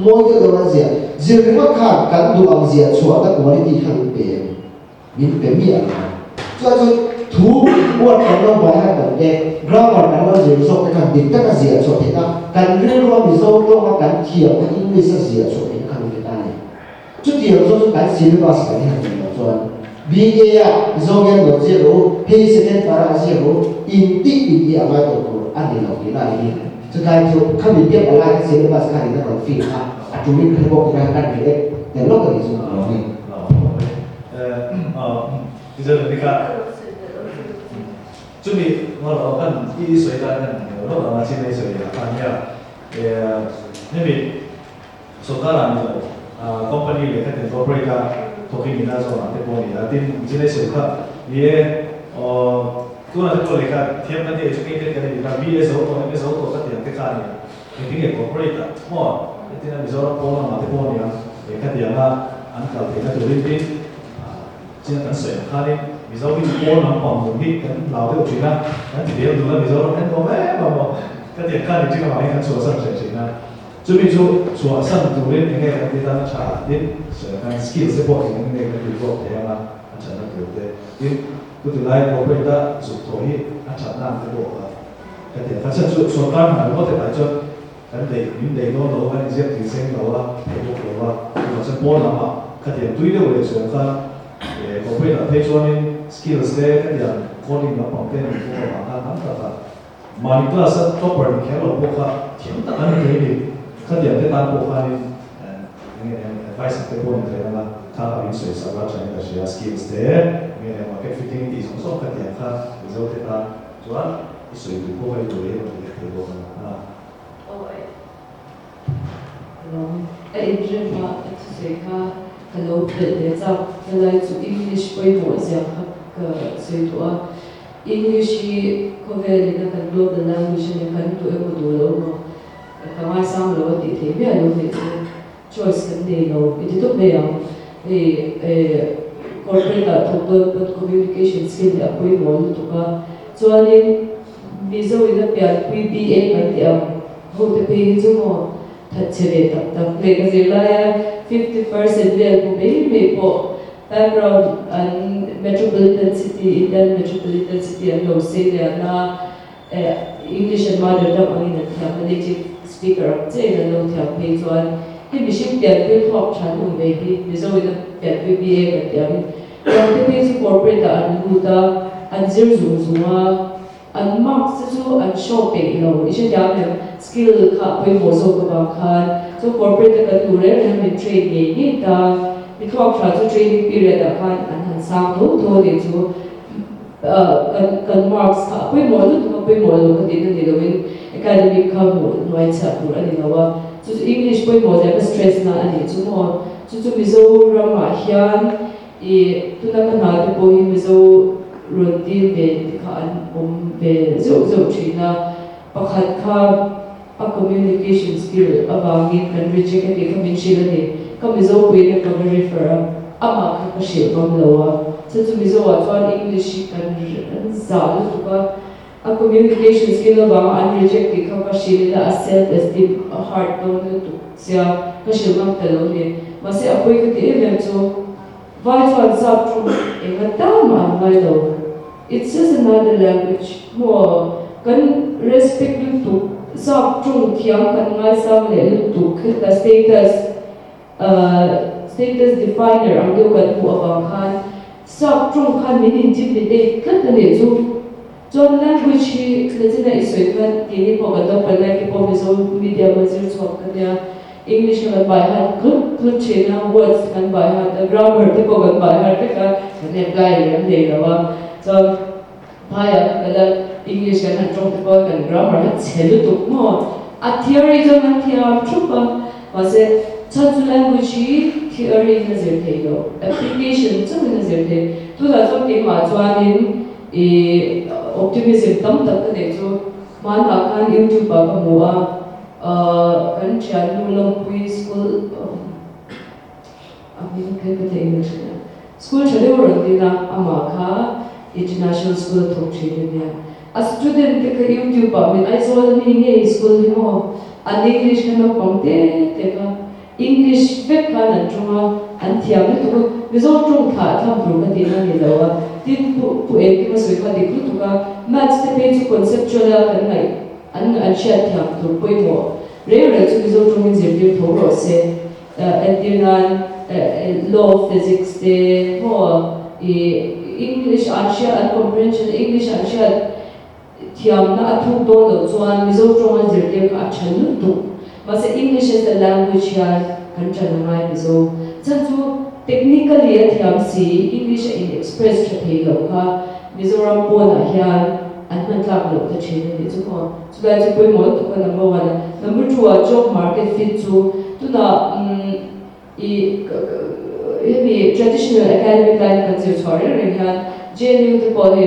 มองที่ตัวนั้นเสียเสียที่ว่าขาดการดูอันเสียส่วนที่ตัวที่ขันเป็นมีอะไรcho thú buat kalau bayar kan deh grammar kalau jadi so kan kita kan siap so kita kan ini luar bisa luar kan tiap kan ini bisa siap so kita kan kita ni tu tiap so kan syllabus kan yang kita so BA ya so yang tu zero pay second para zero inti apa tu ada lagi kita ini sekarang tu kami dia balai syllabus kan kita kan feel tu ni kalau kita kan kita dan lo kan itu
bây giờ thì cả chuẩn bị nó là cần đi sửa ra nên nó là mà xin đi sửa là phải nhá nên vì số ta làm như company để các tiền corporate thuộc khi mình đã rồi làm thế này là tin xin đi sửa khác vì tôi là tôi lấy cả thêm cái gì cho cái này là vì số của các tiền cái cái này thì cái corporate mà thế nên bây giờ nó có làm thế này để các tiền là ăn cả thì các tổ chức chỉ là cần sửa khai đi ví dụ như cô nằm phòng ngủ đi cái lao theo chuyện là cái thì điều là ví dụ nó hết có bé mà cái tiền khai thì chỉ là cái sửa sân sửa chuyện là chuẩn bị sửa sân tụ lên những cái người ta trả đến sửa cái skill support những cái cái việc thế là anh trả được thế thì tôi từ lại có bây giờ sửa thôi anh trả làm cái bộ cái tiền phát sinh sửa cái mà nó có thể phải cho cái những đề nó cái gì thì xem đó là cái bộ đó là nó sẽ bỏ làm cái tiền túi đâu để sửa cái corporate thấy cho nên skills đấy cái gì calling la pangten ko ma ha ta mani class topper ni khelo ko kha thiam ta ani ke ni khadia te ta ko kha ni advice te ko ni la kha in so sa ba chani da share skills te me market fitting is so khadia kha result te ta chuan iso i ko hai to le te ko na
Adrian ma tseka kalau bel za kalau tu English poi mo sia ka setua English ko vele na kan global language ne kan tu e ko do lo no ka mai sam lo ti the be lo ni choice kan de lo it to be corporate to communication skill ya poi mo to ka chuanin visa ida pya PBA kan ti am ho te pe ju mo Tachire tak le Zilaya 50% there ko be po background and metropolitan city Indian metropolitan city and no say there na English and mother tongue ang ina native speaker ang say na no tiang page one he bishop there will talk chan um baby biso with the PBA ka tiang yung page corporate and luta and zero zuma and marks so and shopping isya tiang skill ka poi mo so ka khan so corporate ka tu re na me trade ni ta because tra to training period khan an han sa to de chu kan marks ka poi mo to ka poi mo lo ka din ni lo academic ka mo noi cha pu ani lawa so English poi mo ja stress na ani chu mo chu mizo rama hian tu na na te poi mizo routine be khan be zo china pakhat kha a communication skill abangin kan reject ke kamin shilani kamizo pwede ka refer ama ka shil kam lawa so mizo wa chuan English kan zal to ka a communication skill abang an reject ke ka shil la self esteem a heart tone to sia ka shil kam talo ni mase apoi ka ti event so vai chuan sab tru e ka tama mai lo it's just another language more kan respect to sab chung thiam kan ngai sam le tu ka status definer ang do kan pu abang khan sab chung khan min jip ni de kan ne chu chon language hi klachina isoi kan tini po ka do pala ki po miso media mazir chok kan ya English kan by heart good chena words kan by heart the grammar te po kan by heart ka ne apply ram de lawa so bhaya kala English kan han trong ko kan grammar ha chelu tu mo a theory jo na thiam chupa wase chanchu language theory na zer the lo application chu na zer the tu la so ke ma chuanin optimism tam tak ne chu man la khan YouTube ba mo a kan chanu long pui school amin ke ke English school chale ro dina ama kha international school thok chhe ne a student ke YouTube ba min I saw ni nge school ni mo an English kan pangte te ka English vet kan an chunga an thiam ni tu mizo chung kha tham ru ka dina ni lawa tin pu e ki ma soi kha de tu ka maths te pe chu conceptual kan ngai an share thiam tu poi mo re chu mizo chung in zir dir tho ro se antinan law of physics te ho English answer and comprehension English answer thiam na athu do lo chuan mizo chung an zir dir ka chan tu but English is the language here kan chan ngai mizo chan chu technically thiam si English in express the lo ka mizoram po na hian an man tlak lo ta chhin ni chu ko chu ga chu poi mo to ka number 1 number 2 a job market fit chu tu na traditional academic line kan zir chhore re hian JNU te po he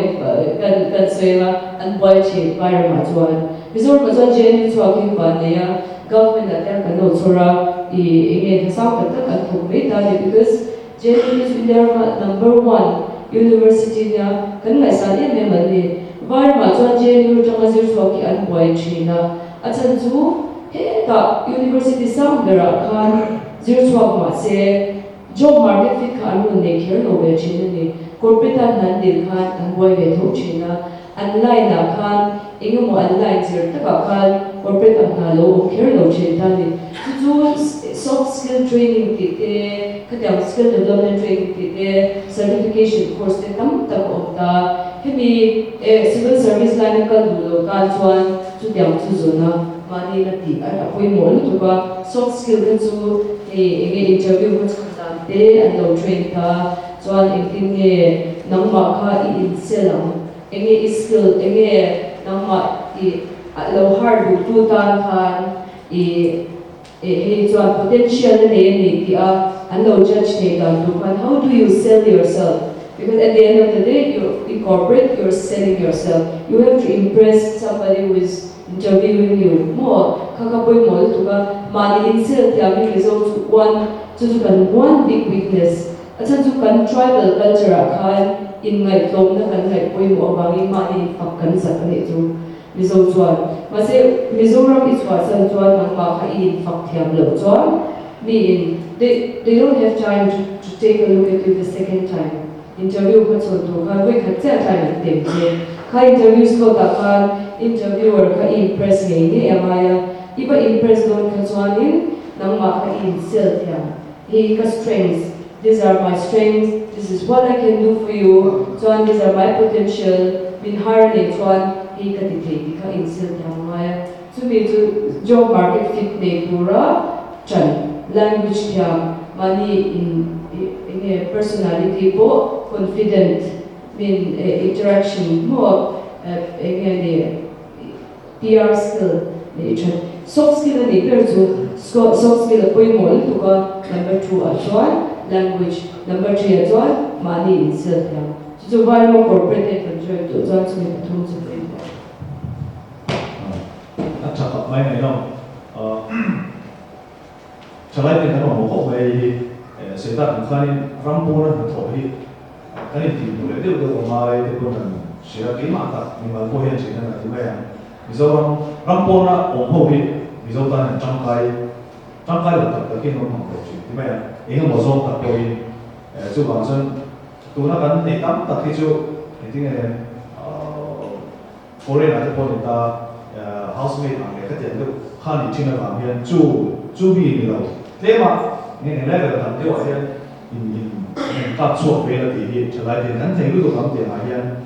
kan sela an boy chi environment chuan mizoram ma chuan JNU chu a king ban ne ya government attack kan lo chora nge thasau kan tak an thuk me ta because JNU is India number 1 university nya kan ngai sa ni me man ni var ma chuan JNU tanga zir chu ki an boy china achan chu he ta university sam dera khan zir chu ma se job market fit khan nu ne kher no ve china ni corporate nan dir khan an boy ve tho china online na khan engmo online zir ta khan corporate ang halo o care lo chen ta ni chu soft skill training ti te katiang skill development training ti te certification course te tam om ta hemi civil service line ka du ka chuan chu tiang chu zona mani na ti a poi mo lu tu ba soft skill ka chu interview ko chu ta te an lo train ta chuan in nge nangma kha in selam enge skill enge nangma lo hard bu tu tan khan chuan potential ne ti a an lo judge ne ta tu khan how do you sell yourself because at the end of the day you in corporate you're selling yourself you have to impress somebody who is interviewing you more kakapoi mo tu ka mani in sell ti ami result one big weakness acha chu kan tribal culture khan in ngai tlom na kan ngai poi mo bangi mani pakkan sakane chu mizo chuan mase mizoram is wa san chuan mang ma kha in fak thiam lo chuan they don't have time to take a look at you the second time interview ko chu tu kha wei kha cha time tem che kha interviews ko ta khan interviewer kha impress nge amaya iba impress don kha chuan in nang ma kha in sell thiam he ka strengths. These are my strengths. This is what I can do for you. Chuan these are my potential. Min har ne chuan he ka ti ka insil thiam maya. Chu mi chu job market fit ne pura chan language thiam mani in personality po confident min interaction mo PR skill ne chan soft skill ne per chu soft skill poi mo tu ka number 2 a chuan language number 3 as well money in self yeah so why no corporate control to chuan chu mi pathum chu pe
chắc là mấy này đâu cho lại thì nó một cái về sẽ ta cũng khai rampo nó thổi cái này thì người đều được mà thì cũng là sẽ cái mà ta nhưng mà có hiện chỉ là như vậy ví dụ rampo nó ủng hộ đi ví dụ ta là trong cái là tập cái nó không được chỉ như vậy 이거 뭐죠? 딱 보인 저 방선 또 나간 내 땀딱 해줘 이게 올해 나도 보니까 하우스메이트 안에 그때도 한이 지나 가면 주비이라고 테마 네 레벨 담대 와야 인 값수 배를 뒤에 전화된 한 대로도 감대 아니야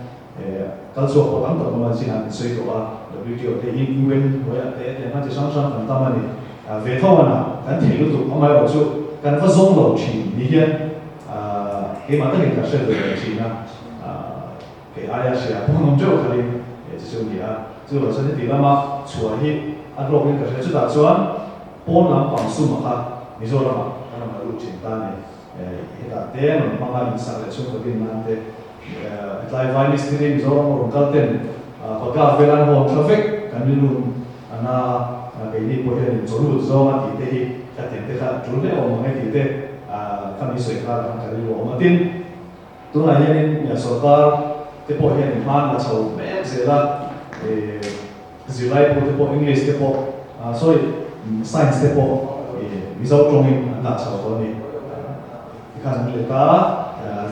값수 보담 더 많이 지난 수요가 WTO 대 이벤트 뭐야 대 한테 상상 간다만이 외토하나 한 대로도 아마 어쩌 kan fa zong lo chi ni hian ke ma ta ni ka shel de chi na ke aya sia pung nom jo khali e chi chu ni a chu lo san ti lama chua hi a ro ke ka chu da chuan pon lam pang su ma kha mi zo lama kana ma lu chin ta ne e ta te no ma ma ni sa le chu ko bin man te lai vai ni sti mi zo ro kal ten pa ka velan ho traffic kan ni lu ana ke ni po he ni zo lu zo ma ti te hi cái tiền thế là chủ đề của mình thì thế kami soi khá là cái điều mà tin tôi là hiện nhà sở ta thế bộ hiện man là sầu bé gì là gì lại bộ thế bộ English thế bộ sorry science thế bộ ví dụ trong mình là sầu đó này cái này là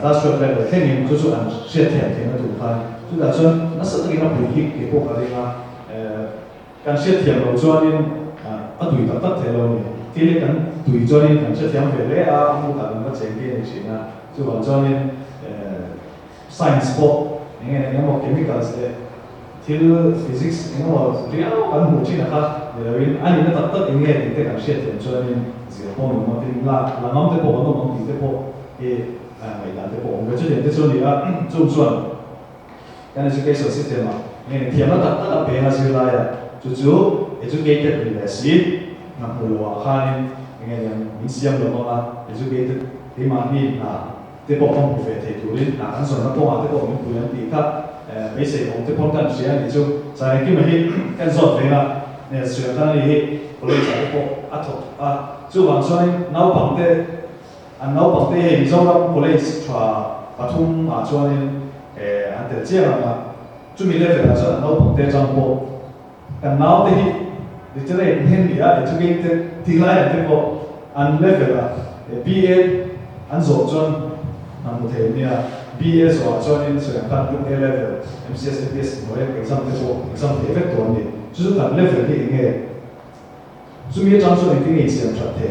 ta suy ra là thế này chúng tôi ăn xét thiệt thì nó đủ phải chúng ta cho nó sẽ cái nó bùi cái bộ cái này cái xét thiệt rồi cho nên ở tuổi tập tất thế rồi thì lấy cái tuổi cho nên cái chất thiam về lẽ mua cả nó chén kia thì na chứ còn cho nên science bộ nghe này nó một chemicals đấy thì physics nó một real ăn một chi là khác để rồi anh nó tập tất nghe thì cái chất thiam cho nên gì bộ mình mà thì là ngắm cái bộ nó ngắm thì cái bộ thì mày làm cái bộ cái chất thiam cái cho nên là trung chuẩn cái này cái system mà nghe thiam nó tập tất là bé là gì là chú educated university nak mulu khanin ngene insiam lo ma educated di mani na te po kom profete turin na kan so na po ate po min puyan ti ka be se hom te pon kan sia ni chu sa ki ma hi kan so ve na ne su ta ni hi ko le sa po ato chu wang so ni nau pang te an nau pang te he mi zo ra ko le chwa pathum chuan ni an te chia ma chu mi le ve la so nau pang te jang po kan nau te hi literally Henry educated tilai ate po an level BA an zo chon an mo the nia BA so chon in so kan du A level MCS APS mo exam te po exam te effect on ni chú cần level thì nghe chú biết trong số những cái xem thật thế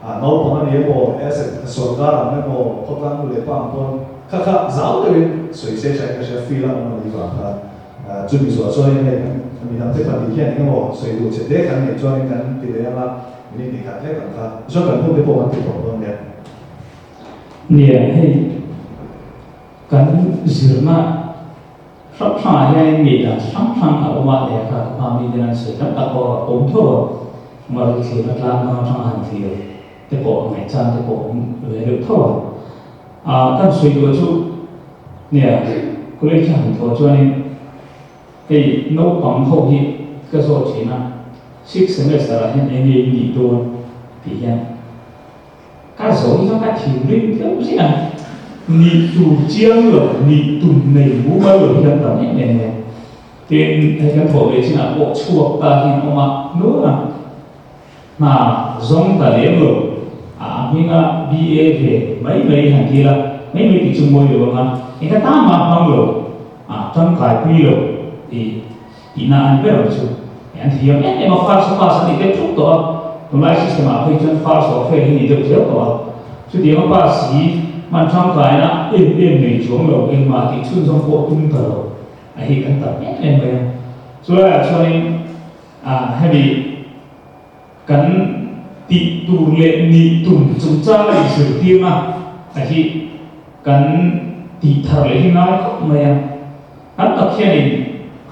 nó bằng anh bộ asset số cả là nó bộ khó khăn của lệ bang con khác giáo được suy xét sai cái phi là nó đi vào chú bị số cho nên mình làm thế phần thì hiện cái bộ suy đủ sẽ để cái này cho nên cái tỷ lệ là mình đi khác hết cả cho cần không cái bộ anh thì bộ hơn đấy
nè hay kan zirna sắp hay nghĩ là sắp ở ngoài để cả mà mình đang sử dụng các bộ ống thô mà được sử dụng làm nó trong hành thì cái bộ ngày trang cái bộ về được thô kan suy đoán chú nè có lẽ chẳng thô cho nên cái nấu bằng hậu hi cái số chỉ là six semester là hiện em nghỉ đồn thì hiện cái số trong cái thiếu linh thiếu gì à nhị chủ chiang rồi nhị tùng này vũ bao rồi hiện tại này tên hay cái thổ đấy chính là bộ chuộc ta thì nó mà nữa mà giống ta lấy rồi mình BA về mấy hàng kia là mấy cái chung môi rồi mà cái ta mà không rồi trong cái quy rồi thì na anh biết rồi chứ anh thì em mà phát thì cái chút đó tụi lại system mà phải chân phát số phải thì được thiếu đó chứ điều mà phát sĩ mà trong cái là em này xuống rồi em mà thì chuyên trong bộ tung thở thì anh tập em về cho nên hay bị cắn tị tù lệ nị tùng chúng ta là sử tiêu mà thì cắn tị thở lệ thì nói không mà anh tập khi này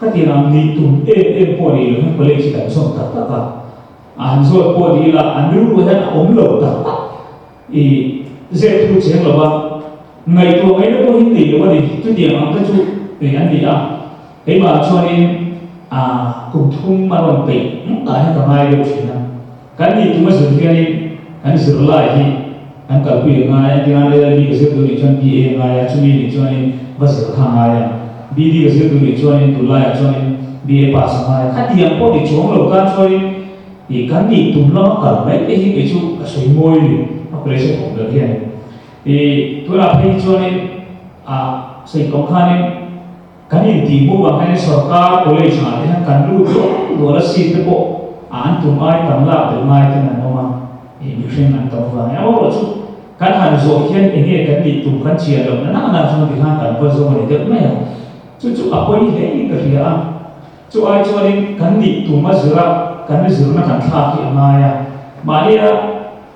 các tiền làm nị tùng em bỏ đi rồi có lẽ chỉ cần xong tất cả anh rồi bỏ đi là anh lưu rồi anh ống lẩu tất cả thì dễ thu钱了吧ngày tuổi ấy nó có hình tỷ rồi đi chút tiền ông cái chút thì anh đi thế mà cho nên cùng thung mà còn tỷ tại hai cả hai đều chỉ là cái gì chúng ta sử dụng cái anh sử lại thì anh cả quyền ngay thì anh đây đi cái sự tự chọn BA ngay chúng mình cho nên và sử hàng ngay BD cái sự tự cho nên tụi lại cho nên BA pass ngay các tiền có để chống lầu can cho nên thì cái gì tụi nó cả mấy cái chút cái suy môi nó có thể không được hiện thì tôi là thấy cho nên xây công khai nên cái gì thì mua bằng cái sở ca có lẽ chẳng hạn cái lưu đó là xin cái bộ anh tụi ai cầm lại được mai thế nào mà thì mình xem anh tao vào em bảo chú cái hàng rồi hiện anh nghe cái gì tụi cái chia được nó làm cho thì hàng cái bao giờ này được mấy chú apa ini ini kerja chú ai cho nên cái gì tụi mà zura cái gì zura nó cần thay cái mà ya mà